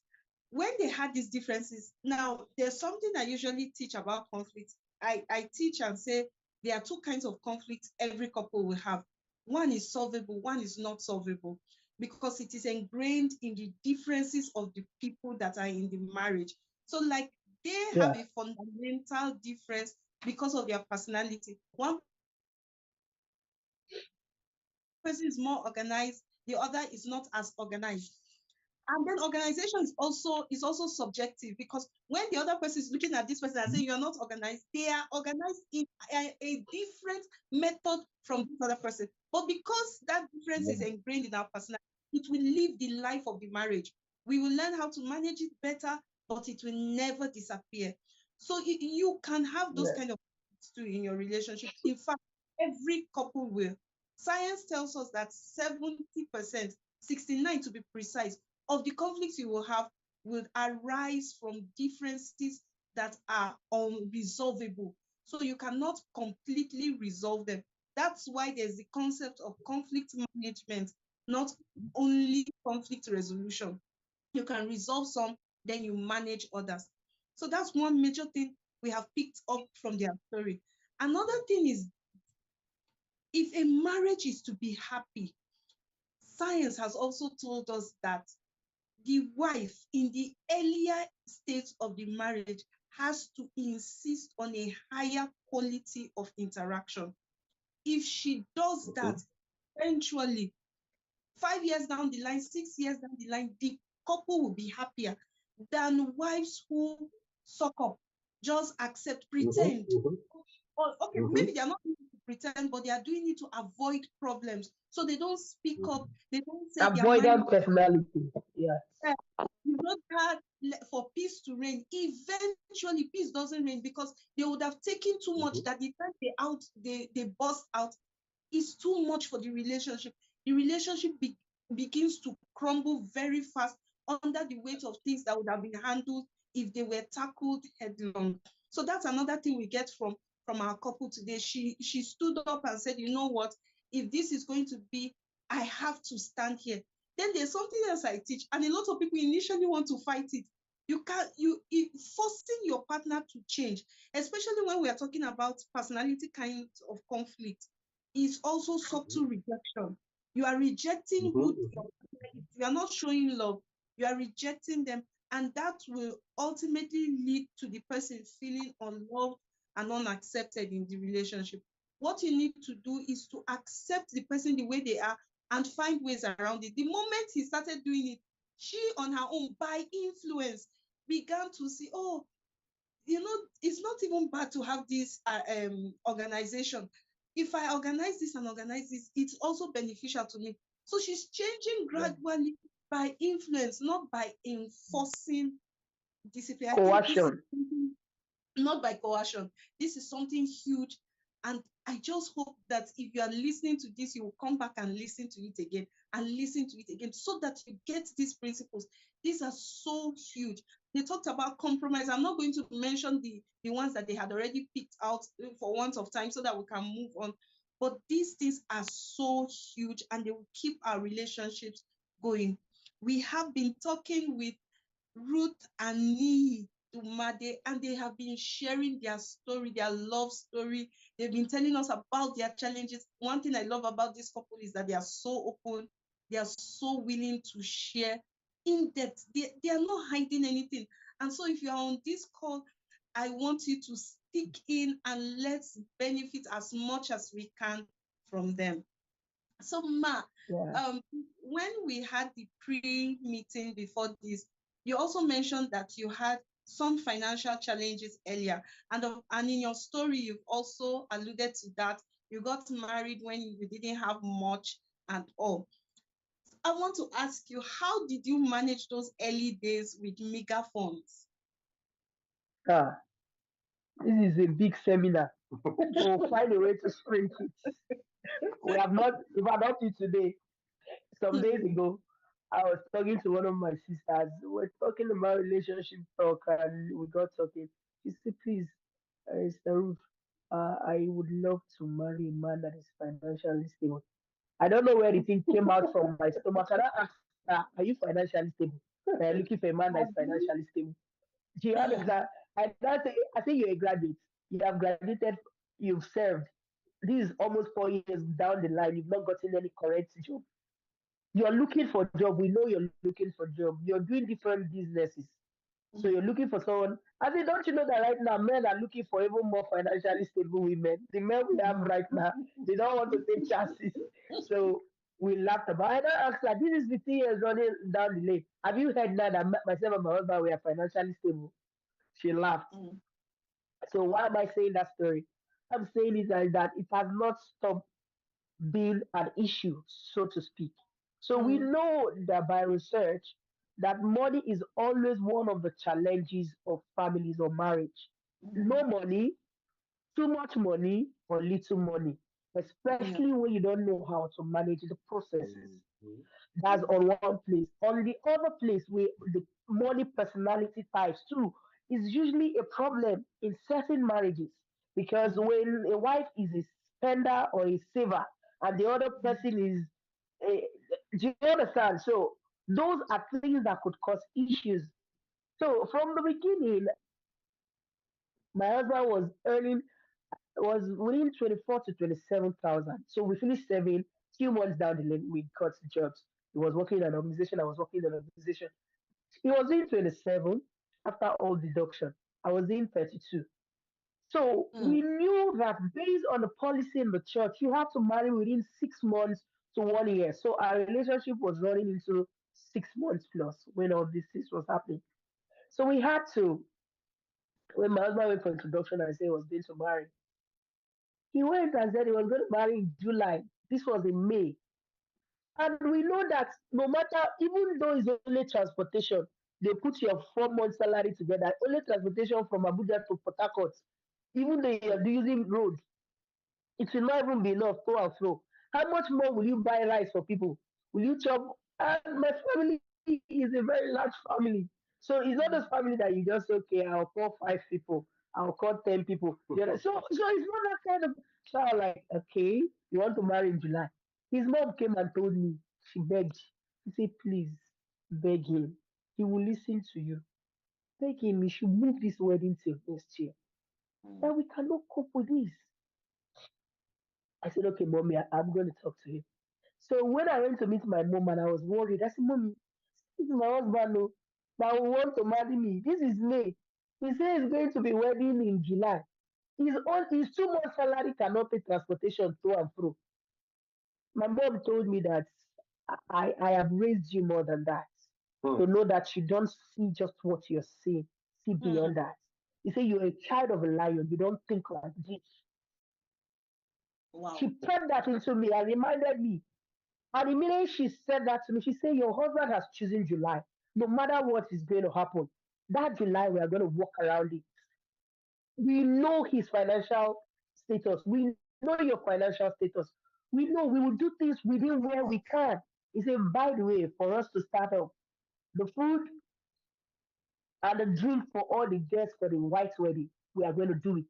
when they had these differences. Now, there's something I usually teach about conflict. I teach and say there are two kinds of conflict every couple will have. One is solvable, one is not solvable, because it is ingrained in the differences of the people that are in the marriage. So, like, they have Yeah. a fundamental difference because of their personality. One person is more organized, the other is not as organized. And then organization is also subjective, because when the other person is looking at this person and saying you're not organized, they are organized in a different method from this other person. But because that difference is ingrained in our personality, it will live the life of the marriage. We will learn how to manage it better, but it will never disappear. So you can have those Yeah. kind of things too in your relationship. In fact, every couple will. Science tells us that 70%, 69 to be precise, of the conflicts you will have will arise from differences that are unresolvable. So you cannot completely resolve them. That's why there's the concept of conflict management, not only conflict resolution. You can resolve some, then you manage others. So that's one major thing we have picked up from their story. Another thing is, if a marriage is to be happy, science has also told us that the wife in the earlier stage of the marriage has to insist on a higher quality of interaction. If she does Mhm. that, eventually, 5 years down the line, 6 years down the line, the couple will be happier than wives who suck up, just accept, Mhm. pretend. Mhm. Or okay, Mhm. maybe they're not doing it to pretend, but they are doing it to avoid problems. So they don't speak up, Mhm. they don't say their mind. Avoidant personality. Yes. You wrote hard for peace to reign. Eventually, peace doesn't reign because they would have taken too much Mhm. that the time they burst out is too much for the relationship. The relationship begins to crumble very fast under the weight of things that would have been handled if they were tackled headlong. So that's another thing we get from our couple today. She stood up and said, you know what? If this is going to be, I have to stand here. Then there's something else I teach, and a lot of people initially want to fight it. You can't, forcing your partner to change, especially when we are talking about personality kinds of conflict, is also subtle rejection. You are rejecting Mhm. who Mhm. you are not showing love, you are rejecting them, and that will ultimately lead to the person feeling unloved and unaccepted in the relationship. What you need to do is to accept the person the way they are and find ways around it. The moment he started doing it, she on her own, by influence, began to see, oh, it's not even bad to have this organization. If I organize this and organize this, it's also beneficial to me. So she's changing Yeah. gradually by influence, not by enforcing discipline. I think this is Coercion. something, not by coercion. This is something huge. And I just hope that if you are listening to this, you will come back and listen to it again and listen to it again so that you get these principles. These are so huge. They talked about compromise. I'm not going to mention the ones that they had already picked out for want of time so that we can move on. But these things are so huge and they will keep our relationships going. We have been talking with Ruth and Niyi Dunmade, and they have been sharing their story, their love story. They've been telling us about their challenges. One thing I love about this couple is that they are so open, they are so willing to share in depth. They are not hiding anything. And so, if you are on this call, I want you to stick in and let's benefit as much as we can from them. So, Ma, Yeah, um, when we had the pre-meeting before this, you also mentioned that you had some financial challenges earlier, and in your story, you've also alluded to that. You got married when you didn't have much and all. I want to ask you, how did you manage those early days with mega funds? ah, this is a big seminar. We'll find a way to shrink it. We have not, if I not you today, some days Hmm, ago, I was talking to one of my sisters. We're talking about relationship talk, and we got talking. She said, "Please, Mr. Ruth, I would love to marry a man that is financially stable." I don't know where the thing came out from my stomach. And I asked her, "Are you financially stable? Are you looking for a man that is have you? financially stable?" She had Hmm, that. I say you're a graduate. You have graduated. You've served. This is almost 4 years down the line. You've not gotten any correct job. You're looking for job. We know you're looking for job. You're doing different businesses. So you're hmm, looking for someone. I say, don't you know that right now men are looking for even more financially stable women? The men we have right now, they don't want to take chances. So we laughed about it. I asked her, this is 15 years running down the lane. Have you heard now that myself and my husband we are financially stable? She laughed. hmm, So why am I saying that story? I'm saying it like that it has not stopped being an issue, so to speak. So we hmm, know that by research that money is always one of the challenges of families or marriage. No hmm, money, too much money, or little money, yeah, especially when you don't know how to manage the processes. Mhm. That's on one place. On the other place, where the money personality types too is usually a problem in certain marriages because hmm, when a wife is a spender or a saver and the other person is a, do you understand? So those are things that could cause issues. So from the beginning, my husband was within 24 to 27,000. So we finished serving. Few months down the line, we got jobs. He was working in an organization. I was working in an organization. He was in 27 after all deduction. I was in 32. So hmm, we knew that based on the policy in the church, you have to marry within 6 months to 1 year. So our relationship was running into 6 months plus when all this was happening. So we had to, when my husband went for introduction and said he was going to marry, he went and said he was going to marry in July. This was in May. And we know that no matter, even though it's only transportation, they put your 4 months salary together, only transportation from Abuja to Port Harcourt, even though you're using road, it will not even be enough to and fro. How much more will you buy rice for people? Will you chop? And my family is a very large family. So it's not those hmm, family that you just say, okay, I'll call 5 people, I'll call 10 people. So it's not that kind of child like, okay, you want to marry in July. His mom came and told me, she begged. She said, please beg him. He will listen to you. Beg him, he should move this wedding till next year. hmm, That we cannot cope with this. I said, okay, mommy, I'm going to talk to him. So when I went to meet my mom and I was worried, I said, mommy, this is my husband oh, that will want to marry me. This is May. He says he's going to be wedding in July. His 2 months salary cannot pay transportation to and fro. My mom told me that I have raised you more than that. Hmm. To know that you don't see just what you're seeing, see hmm. beyond that. You say you're a child of a lion, you don't think like this. She Wow. poured that into me and reminded me. And the minute she said that to me, she said, your husband has chosen July. No matter what is going to happen, that July we are going to walk around it. We know his financial status. We know your financial status. We know we will do things within where we can. He said, by the way, for us to start off, the food and the drink for all the guests for the white wedding, we are going to do it.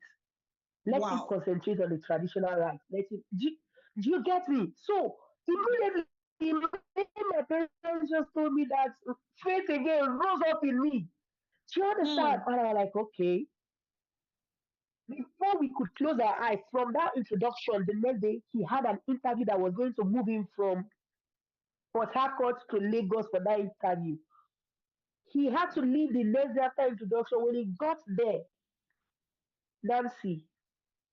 Let him Wow. concentrate on the traditional rites. Do you get me? So immediately, my parents just told me that faith again rose up in me. Do you understand? Mm. And I was like, okay. Before we could close our eyes from that introduction, the next day he had an interview that was going to move him from Port Harcourt to Lagos for that interview. He had to leave the next day after introduction. When he got there, Nancy,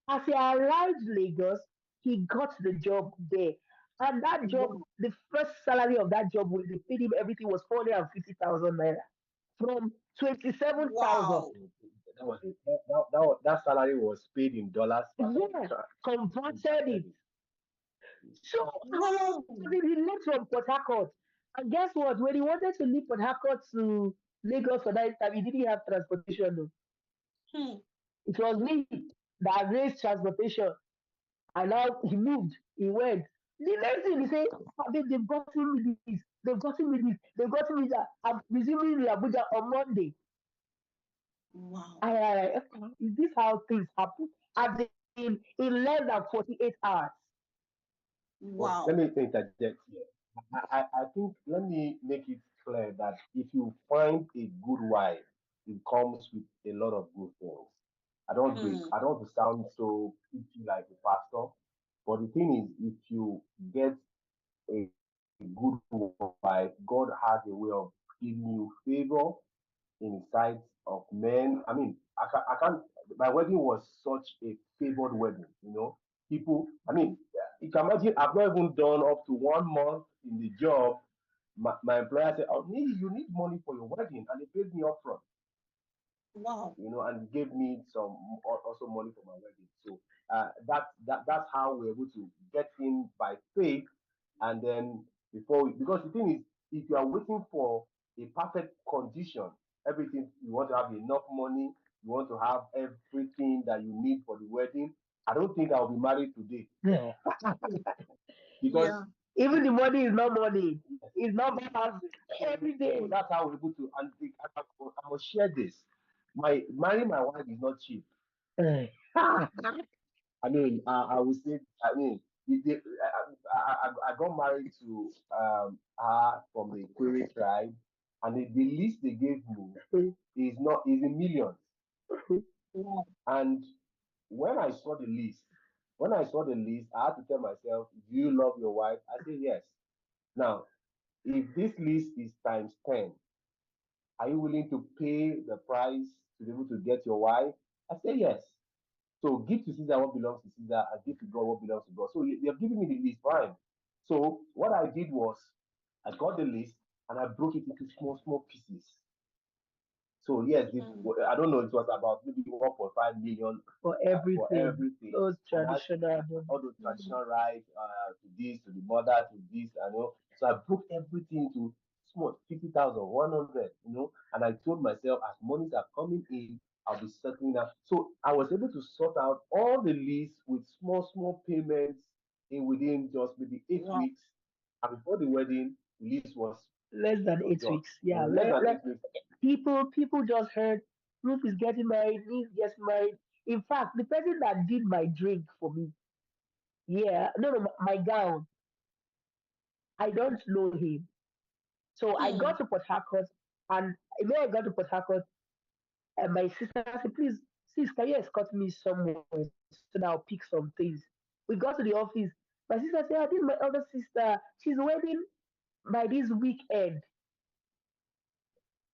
as he arrived Lagos, he got the job there. And that job, Wow. the first salary of that job, when they paid him everything was 450,000 naira from 27,000. Wow. That salary was paid in dollars back at Yeah, and converted it. converted it. So all of Wow. a sudden he left from Port Harcourt. And guess what? When he wanted to leave Port Harcourt to Lagos for that interview, he didn't have transportation. No. Hmm. It was me that arranged transportation. And now he moved, he went. The next thing he said, they've gotten me this, they've gotten me this, they've gotten me that. I'm resuming in Abuja on Monday. Wow. Is this how things happen? As in less than 48 hours. Well, let Wow. me interject here. I think let me make it clear that if you find a good wife, it comes with a lot of good things. Hmm. I don't want to sound so preachy like a pastor, but the thing is, if you get a good wife, God has a way of giving you favor in the sight of men. I mean, I can't. My wedding was such a favored wedding. People. I mean, you can imagine. I've not even done up to 1 month in the job. My employer said, "Oh, you need money for your wedding," and they paid me upfront. Wow. And gave me some also money for my wedding. So that's how we're able to get in by faith, and then because the thing is, if you are waiting for a perfect condition, everything you want to have enough money, you want to have everything that you need for the wedding. I don't think I'll be married today Yeah. Hmm. because Yeah. Even the money is not money. yes. It's not balance every So day. that's how we're able to. And I must share this. My marrying my wife is not cheap. Eh. I mean, I would say, I mean, I got married to her from the Query tribe, and the list they gave me is in millions. Wow. And when I saw the list, when I saw the list, I had to tell myself, "Do you love your wife?" I say yes. Now, if this list is times 10, are you willing to pay the price to be able to get your wife? I say yes. So give to Caesar what belongs to Caesar and give to God what belongs to God. So they have given me the list, fine. So what I did was I got the list and I broke it into small, small pieces. So yes, Hmm. I don't know, it was about maybe 1.5 million For for everything. everything. Those And I traditional. all those Hmm. traditional rights to this, to the mother, to this, So I broke everything to small 50,000, 100, and I told myself as monies are coming in, I'll be settling out. So I was able to sort out all the lists with small, small payments in within just maybe eight Wow. weeks. And before the wedding, the list Less than was eight done. weeks. Yeah. In less than 8 weeks. People just heard Ruth is getting married, Ruth gets married. In fact, the person that did my drink for me, yeah, no, no, my gown, I don't know him. So I Hmm. got to Port Harcourt, and when I got to Port Harcourt, and my sister said, please, sis, can you escort me somewhere so that I'll pick some things? We got to the office. My sister said, I think my elder sister, she's wedding by this weekend.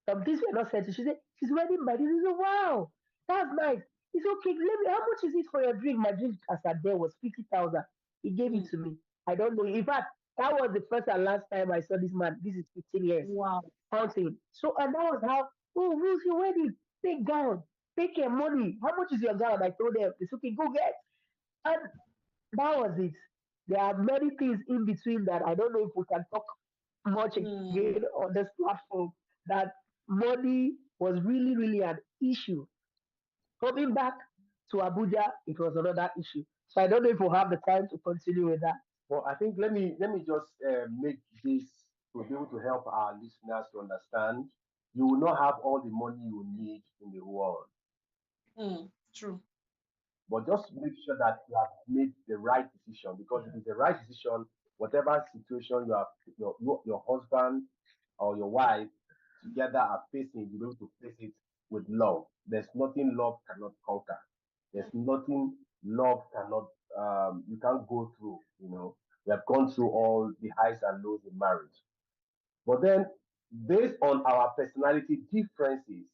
Some things were not settled. She said, she's wedding by this. I said, wow, that's nice. It's okay. Let me, how much is it for your drink? My drink as at there was 50,000. He gave Hmm. it to me. I don't know. In fact, that was the first and last time I saw this man. This is 15 years. Wow. Counting. So, and that was how, oh, who's your wedding? Take gown. Take your money. How much is your gown? I told them, it's okay, go get. And that was it. There are many things in between that I don't know if we can talk much again Hmm. on this platform. That money was really, really an issue. Coming back to Abuja, it was another issue. So I don't know if we'll have the time to continue with that. Well, I think let me just make this to be able to help our listeners to understand. You will not have all the money you need in the world, Hmm. True. but just make sure that you have made the right decision. Because if it's the right decision, whatever situation you have, your husband or your wife together are facing, you'll be able to face it with love. There's nothing love cannot conquer. There's nothing love cannot you can't go through. We have gone through all the highs and lows in marriage. But then, based on our personality differences,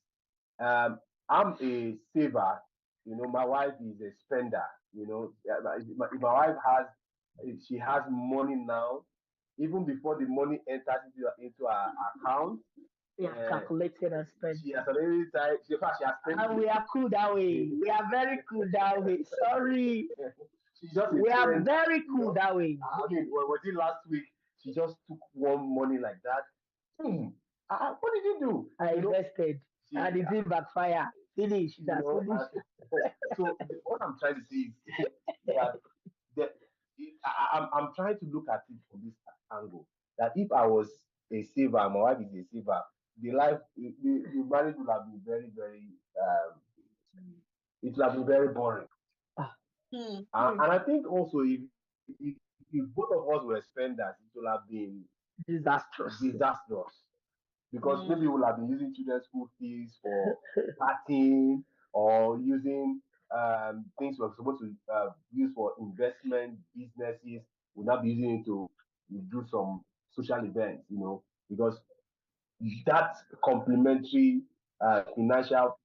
um, I'm a saver. My wife is a spender. If my wife has, if she has money now, even before the money enters into her account, We are uh, calculated and spent. she has already tried. In fact, she has spent And we are cool that way. We are very cool that way. Sorry. it. She's just a We are friend. very you cool know. that way. I mean, was it last week? She just took one money like that. What did you do? I invested She, and it didn't backfire. Finish. you That's know, finished. so what I'm trying to say is that that I'm trying to look at it from this angle. That if I was a saver, my wife is a saver, the marriage would have been very, very, it would have been very boring. Ah, Hmm. And I think also if both of us were spenders, it would have been disastrous. disastrous because maybe Hmm. we'll have been using children's school fees for partying or using things we're supposed to use for investment businesses. We'll not be using it to do some social events, because that complementary financial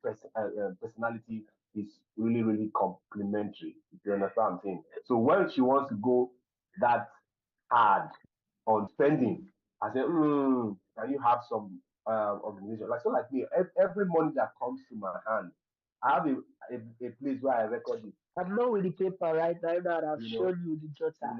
personality is really, really complementary. If you understand what I'm saying. So when she wants to go that hard on spending, I say, can you have some organization? Like so, like me, every money that comes to my hand, I have a place where I record it. I'm not with the paper right now. That I've You know, shown you the jotter.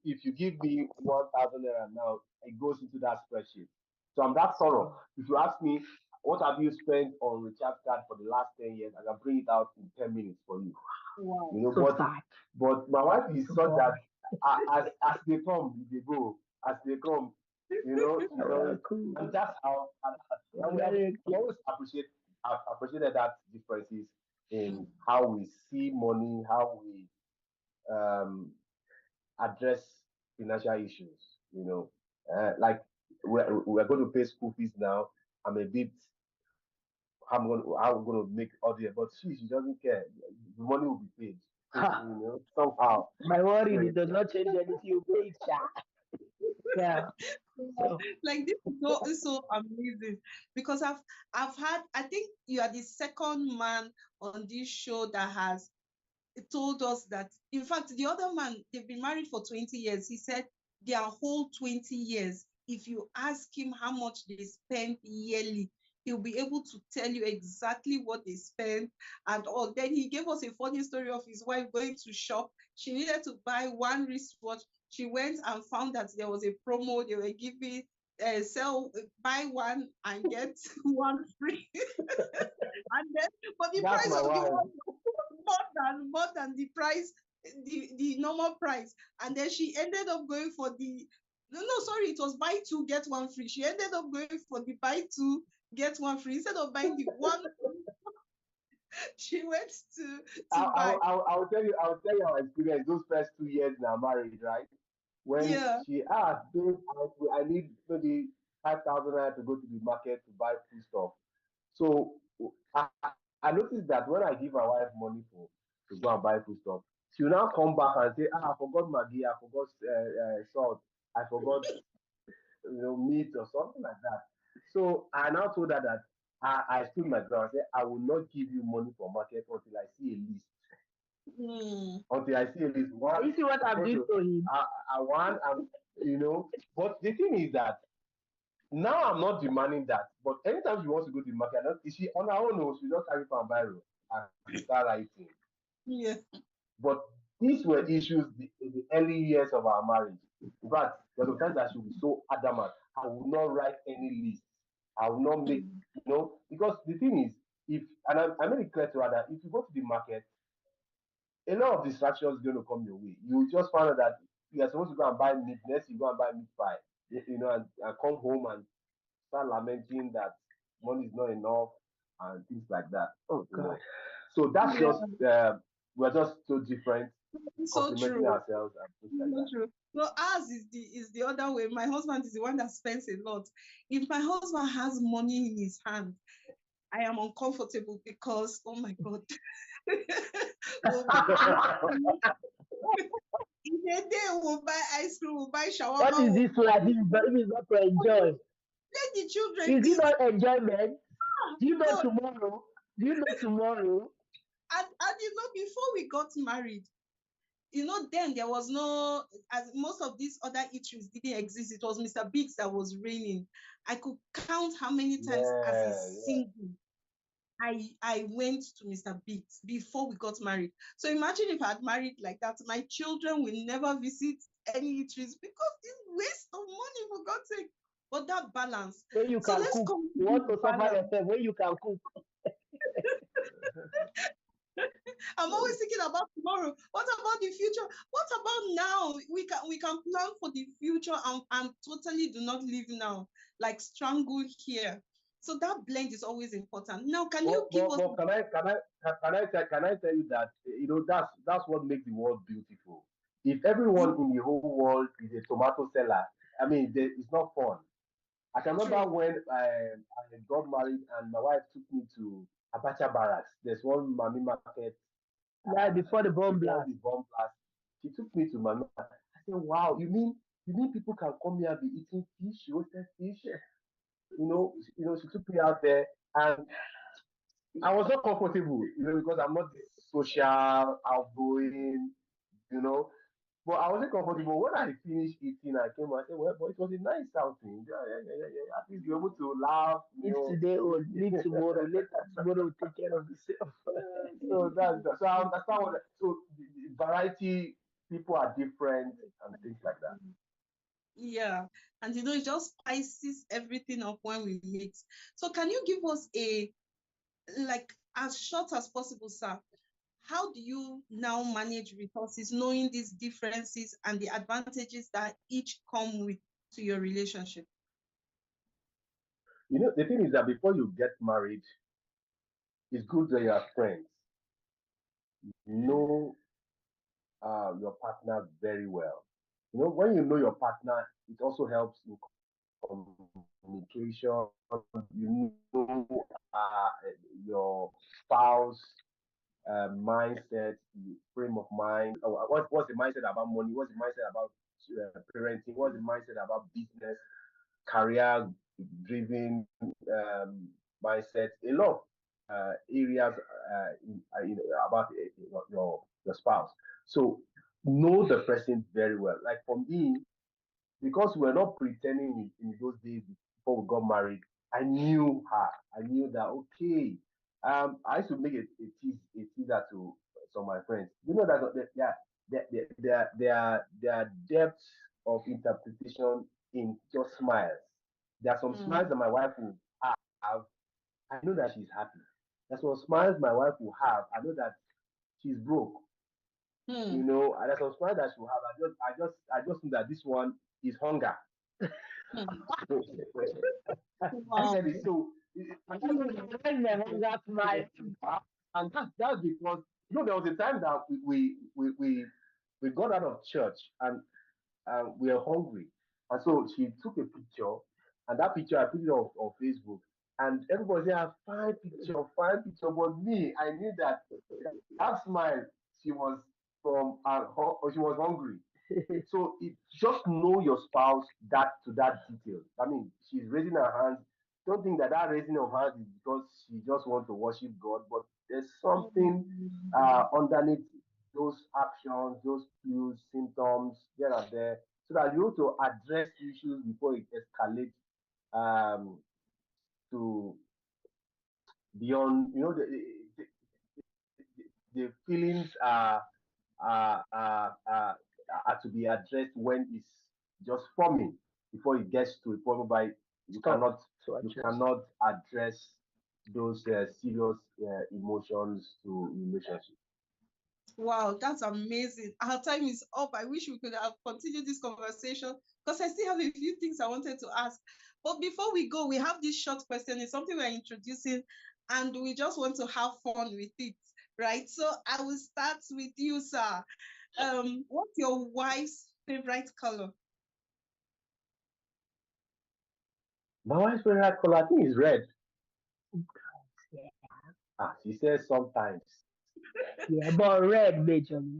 if you give me 1,000 naira now, it goes into that spreadsheet. So I'm that thorough. Oh, If you ask me, what have you spent on recharge card for the last 10 years, I can bring it out in 10 minutes for you. Wow. so sad. But my wife is So such that boring. as they come, they go. As they come, she We always, are cool. and that's how. We are And very I've cool. always appreciated that differences in Hmm. how we see money, how we um, address financial issues. Like we're going to pay school fees now. I'm a bit how I'm going to make all the, but she doesn't care. The money will be paid. Ha. Somehow. My worry So it does not change anything. You pay it, sha. Yeah. Wow. So Like this is so amazing because I've had, I think you are the second man on this show that has told us that, in fact, the other man, they've been married for 20 years. He said their whole 20 years, if you ask him how much they spend yearly, he'll be able to tell you exactly what they spend and all. Then he gave us a funny story of his wife going to shop. She needed to buy one wristwatch. She went and found that there was a promo. They were giving sell buy one and get one free. And then but the that's price my of the wife. one more than the price, the normal price. And then she ended up going for the, no, sorry, it was buy two get one free. She ended up going for the buy two get one free instead of buying the one she went to buy. I'll tell you our experience those first 2 years in our marriage, right? When Yeah. she asked, babe, I need maybe 5,000 naira to go to the market to buy food stuff. So I noticed that when I give my wife money to go and buy food stuff, she will now come back and say, I forgot Maggie, I forgot salt, I forgot meat or something like that. So I now told her that I stood my ground. I said, I will not give you money for market until I see a list. Mm. Until I see a list. One, you see what I'm I'm going doing to, to him? I want, but the thing is that now I'm not demanding that. But anytime she wants to go to the market, is she on her own? No, she just carry from Biro and start writing. Yeah. But these were issues in the early years of our marriage. In fact, there were times that she would be so adamant. I will not write any list. I will not make, Mm. because the thing is, I made it clear to her that if you go to the market, a lot of distractions going to come your way. You just find out that you are supposed to go and buy meat, next you go and buy meat pie, and come home and start lamenting that money is not enough and things like that. Oh You God. know, so that's just Yeah. we're just so different. So complimenting true. ourselves and things like So that. true. So ours is the other way. My husband is the one that spends a lot. If my husband has money in his hand, I am uncomfortable because oh my god, we'll buy ice cream. In a day, we'll buy ice cream, we'll buy What shawarma, is we'll this life if it's not to enjoy? let the children Is it eat. not enjoyment? Ah, Do you know God. tomorrow? Do you know tomorrow? And before we got married, then there was no, as most of these other eateries didn't exist. It was Mr. Biggs that was reigning. I could count how many times as a Yeah, yeah. single I went to Mr. Biggs before we got married. So imagine if I had married like that, my children will never visit any eateries because it's waste of money for God's sake. But that balance. When you So can let's cook, come to you this want to suffer balance. yourself when you can cook. I'm always thinking about tomorrow. What about the future? What about now? We can plan for the future and totally do not live now, like strangle here. So that blend is always important. Now, can you give us? But can I tell you that that's what makes the world beautiful. If everyone in the whole world is a tomato seller, I mean, it's not fun. I can remember True. when I got married and my wife took me to Abacha Barracks. There's one Mami market Yeah, before the bomb before blast. the bomb blast. She took me to Mami market. I said, "Wow, you mean people can come here and be eating fish, roasted fish?" She took me out there, and I was not comfortable, because I'm not this social, outgoing, you know. But I wasn't comfortable. When I finished eating, I came and I said, well, but it was a nice outing. Yeah, yeah, yeah, yeah, yeah. At least you're able to laugh, Eat today or live tomorrow. Later tomorrow will take care of itself. So that's that. So I understand so the variety, people are different and things like that. Yeah. And it just spices everything up when we mix. So can you give us like as short as possible, sir? How do you now manage resources, knowing these differences and the advantages that each come with to your relationship? The thing is that before you get married, it's good that you are friends. Know your partner very well. When you know your partner, it also helps in communication. You know your spouse mindset, the frame of mind. What's the mindset about money? What's the mindset about parenting? What's the mindset about business, career driven mindset? A lot of areas about your spouse. So know the person very well. Like for me, because we're not pretending in those days before we got married, I knew her. I knew that okay. I used to make a teaser to some of my friends. You know that there are depths of interpretation in just smiles. There are some smiles Mm. that my wife will have. I know that she's happy. There's some smiles my wife will have. I know that she's broke. Hmm. And there's some smiles that she will have. I just know that this one is hunger. Hmm. I Wow. get it. So, and that's what When my hunger smile. and that's because there was a time that we got out of church and we were hungry, and so she took a picture, and that picture I put it on Facebook, and everybody said, fine picture," but me, I knew that smile, she was she was hungry. So just know your spouse that to that detail. I mean, she's raising her hands. Don't think that raising of hands is because she just wants to worship God, but there's something Mm. underneath those actions, those cues, symptoms, here and there, so that you have to address issues before it escalates um, to beyond. The feelings are to be addressed when it's just forming before it gets to a point whereby you Stop cannot to you address. cannot address those serious emotions to relationship. Wow, that's amazing. Our time is up. I wish we could have continued this conversation because I still have a few things I wanted to ask. But before we go, we have this short question. It's something we're introducing and we just want to have fun with it, right? So I will start with you, sir. What's your wife's favorite color? My wife's favorite color, I think, is red. Yeah, Ah, she says sometimes. yeah, but red majorly.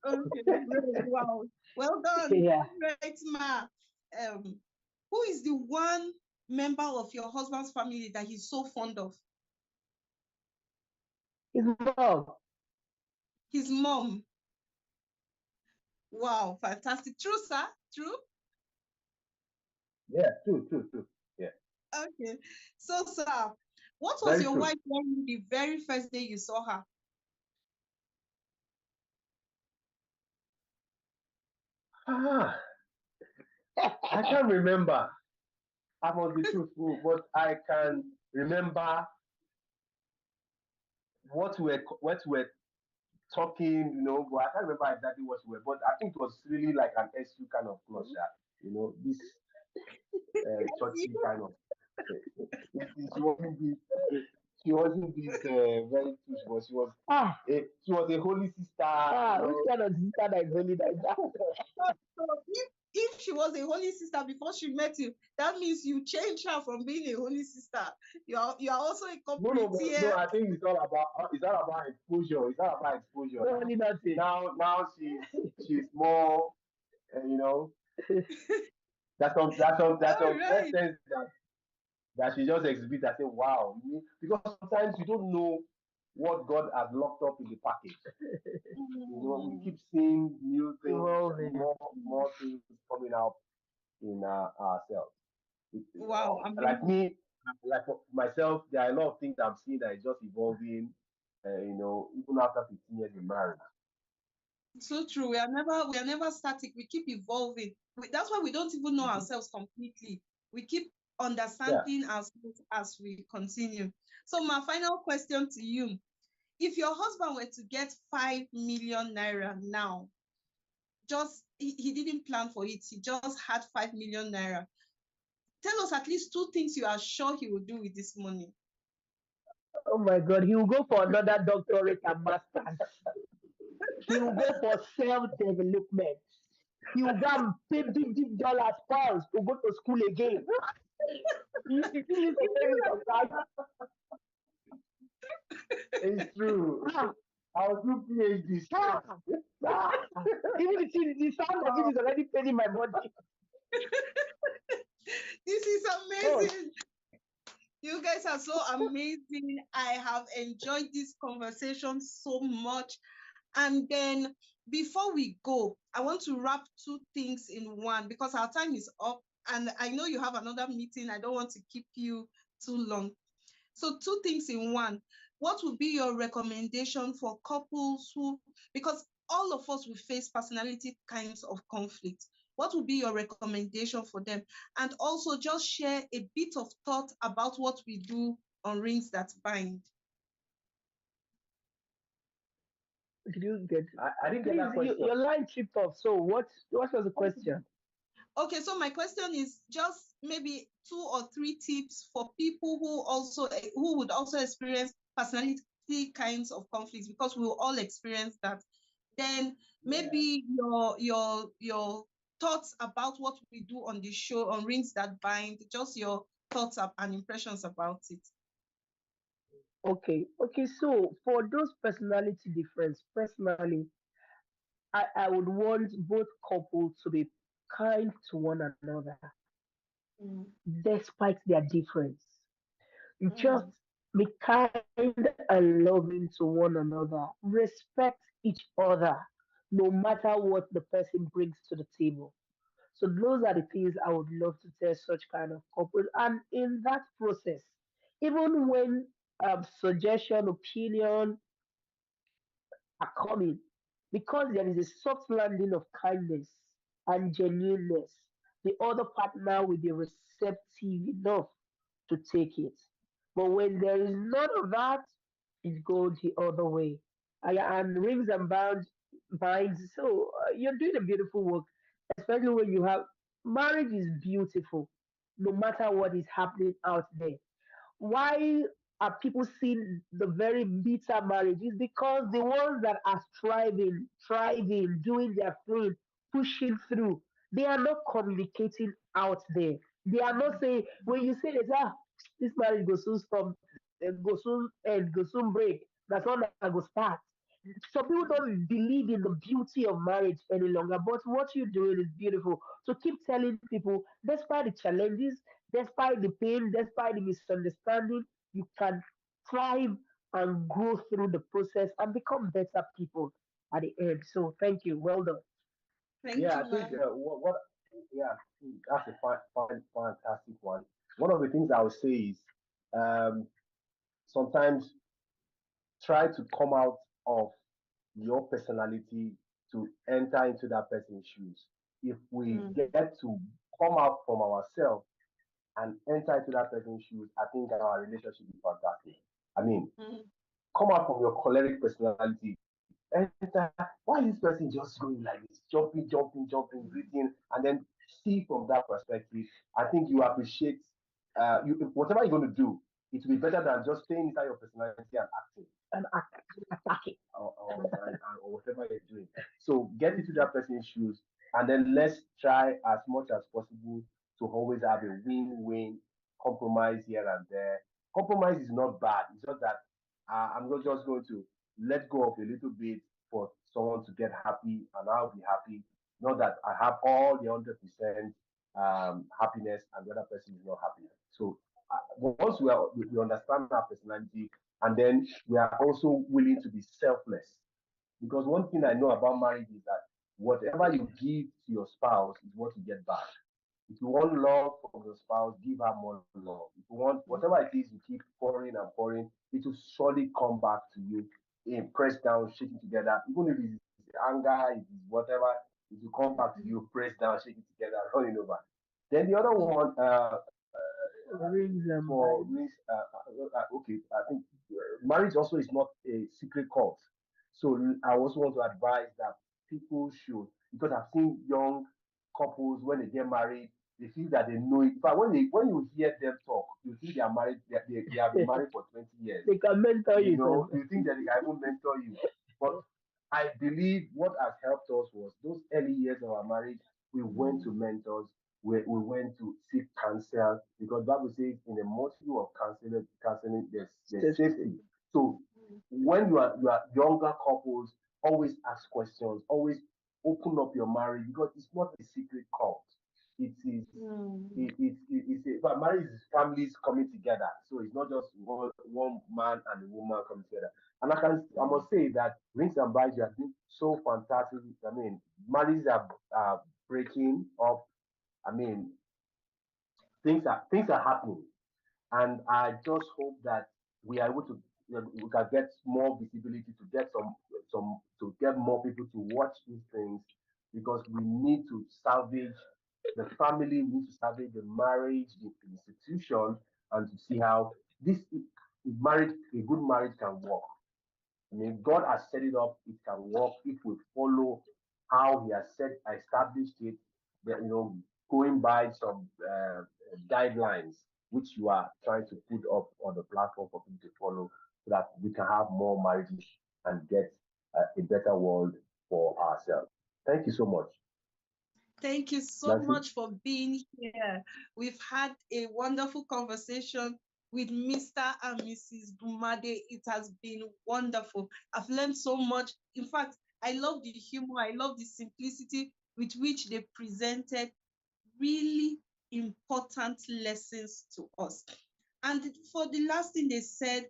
Okay, red. Wow. Well done. Yeah, Great, ma. Who is the one member of your husband's family that he's so fond of? his mom. His mom. Wow, fantastic. True, sir. True. Yeah, true, true, true. Yeah, Okay. So, sir, what was very your true. wife wearing the very first day you saw her? Ah, I can't remember. I must be truthful, but I can remember what we're talking, but I can't remember exactly what we were. But I think it was really like an SU kind of clothes, yeah. This churchy kind of. She wasn't this. She wasn't this very touch, but Ah, she was a holy sister, which kind of sister that is holy like that? So if she was a holy sister before she met you, that means you changed her from being a holy sister. You are also a No, no, culprit but no. here. I think it's all about exposure. It's all about exposure No, now. only nothing. Now she's more, you know. That's some All right. essence that she just exhibits. I say, wow, because sometimes you don't know what God has locked up in the package. We Mm, keep seeing new things, Evolving. more things coming out in ourselves. wow, Like amazing. me, like for myself, there are a lot of things I'm seeing that is just evolving. Even after 15 years in marriage. So true. We are never static. We keep evolving. That's why we don't even know Mhm. ourselves completely. We keep Yeah. understanding ourselves as we continue. So my final question to you: if your husband were to get 5 million naira now, just he didn't plan for it, he just had 5 million naira. Tell us at least two things you are sure he will do with this money. Oh my God, he will go for another doctorate and masters. He will go for self-development. He will go and pay big, big dollars, pounds to go to school again. He still needs to pay me some cash. It's true. Ah, I'll do PhD ah, straight. ah. Even the sound of it is already paying my body. This is Oh, amazing. You guys are so amazing. I have enjoyed this conversation so much. And then before we go, I want to wrap two things in one because our time is up. And I know you have another meeting. I don't want to keep you too long. So, two things in one. What would be your recommendation for couples who, because all of us will face personality kinds of conflict? What would be your recommendation for them? And also just share a bit of thought about what we do on Rings That Bind. did you get? I didn't get Please, that question. your line tripped off. So what was the question? Okay, so my question is just maybe two or three tips for people who would also experience personality kinds of conflicts because we will all experience that. Then Yeah. maybe your thoughts about what we do on the show on Rings That Bind, just your thoughts and impressions about it. Okay, okay. So for those personality difference, personally, I would want both couples to be kind to one another Mm, despite their difference. Just mm, be kind and loving to one another. Respect each other, no matter what the person brings to the table. So those are the things I would love to tell such kind of couples. And in that process, even when suggestion, opinion are coming, because there is a soft landing of kindness and genuineness, the other partner will be receptive enough to take it. But when there is none of that, it goes the other way. And rings and binds. So you're doing a beautiful work, especially when you have marriage is beautiful, no matter what is happening out there. Why? are people seeing the very bitter marriages? Because the ones that are striving, thriving, doing their thing, pushing through, they are not communicating out there. They are not saying, when you say this, this marriage go soon stop, go soon end, go soon break. That's one that go start. Some people don't believe in the beauty of marriage any longer, but what you're doing is beautiful. So keep telling people, despite the challenges, despite the pain, despite the misunderstanding, you can thrive and grow through the process and become better people at the end. So thank you. Well done. Thank Yeah, I you, think man. what yeah, that's a fantastic one. One of the things I would say is um, sometimes try to come out of your personality to enter into that person's shoes. If we Mm, get to come out from ourselves and enter into that person's shoes, I think our relationship is fantastic. I mean, mm, come out from your choleric personality, enter. Why is this person just going like this, jumping, jumping, jumping, breathing, and then see from that perspective? I think you appreciate whatever you're going to do. It will be better than just staying inside your personality and acting And attack it. or whatever you're doing. So get into Mhm. that person's shoes, and then let's try as much as possible to always have a win-win compromise here and there. Compromise is not bad. It's just that I'm not just going to let go of a little bit for someone to get happy, and I'll be happy. Not that I have all the 100% happiness and the other person is not happy. So once we understand our personality, and then we are also willing to be selfless. Because one thing I know about marriage is that whatever you give to your spouse is what you get back. If you want love from your spouse, give her more love. If you want whatever it is you keep pouring and pouring, it will surely come back to you in pressed down, shaking together. Even if it's anger, if it's whatever, it will come back to you, pressed down, shaking together, running over. Then the other mm, one, Rings and for vibes. means okay, I think marriage also is not a secret cult. So I also want to advise that people should, because I've seen young couples when they get married, they feel that they know it. But when you hear them talk, you think they are married, they have been married for 20 years. They can mentor You you, know, sir. you think that they can even mentor you. But I believe what has helped us was those early years of our marriage, we went to mm, mentors, we went to seek counsel, because Bible says in the multitude of counseling there's Safety. safety. So when you are younger couples, always ask questions, always open up your marriage, because it's not a secret cult. It is mm, it's a, but marriage is families coming together. So it's not just one man and a woman coming together. And I mm, must say that Rings and Bites have been so fantastic. I mean, marriages are breaking up. I mean, things are happening, and I just hope that we are able to we can get more visibility to get some to get more people to watch these things, because we need to salvage the family, we need to salvage the marriage, the institution, and to see how this marriage, a good marriage can work. I mean, God has set it up. It can work if we follow how He has set established it. Going by some guidelines which you are trying to put up on the platform for people to follow, so that we can have more marriages and get a better world for ourselves. Thank you so much, Thank you so Nancy. much for being here. We've had a wonderful conversation with Mr. and Mrs. Dunmade. It has been wonderful. I've learned so much. In fact, I love the humor, I love the simplicity with which they presented really important lessons to us. And for the last thing they said,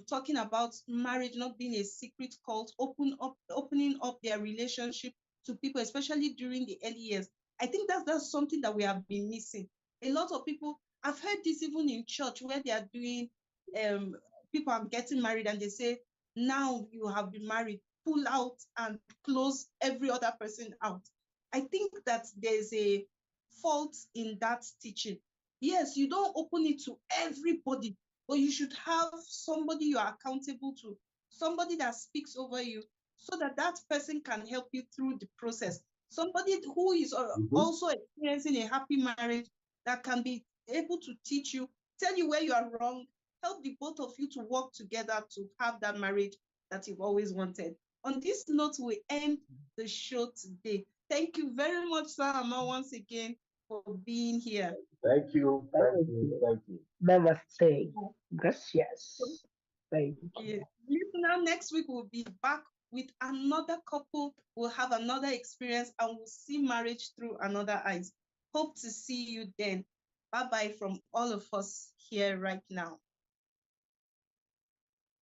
talking about marriage not being a secret cult, opening up their relationship to people, especially during the early years. I think that's something that we have been missing. A lot of people, I've heard this even in church where they are doing, um, people are getting married and they say, now you have been married, pull out and close every other person out. I think that there's a fault in that teaching. Yes, you don't open it to everybody, but you should have somebody you are accountable to, somebody that speaks over you, so that that person can help you through the process. Somebody who is Mm-hmm. also experiencing a happy marriage that can be able to teach you, tell you where you are wrong, help the both of you to work together to have that marriage that you've always wanted. On this note, we end the show today. Thank you very much, Sir Ama, once again for being here. Thank you. Thank Thank you. you. Thank you. Namaste. Gracias. Thank you. Yeah. Listener, next week we'll be back with another couple. We'll have another experience and we'll see marriage through another eyes. Hope to see you then. Bye bye from all of us here right now.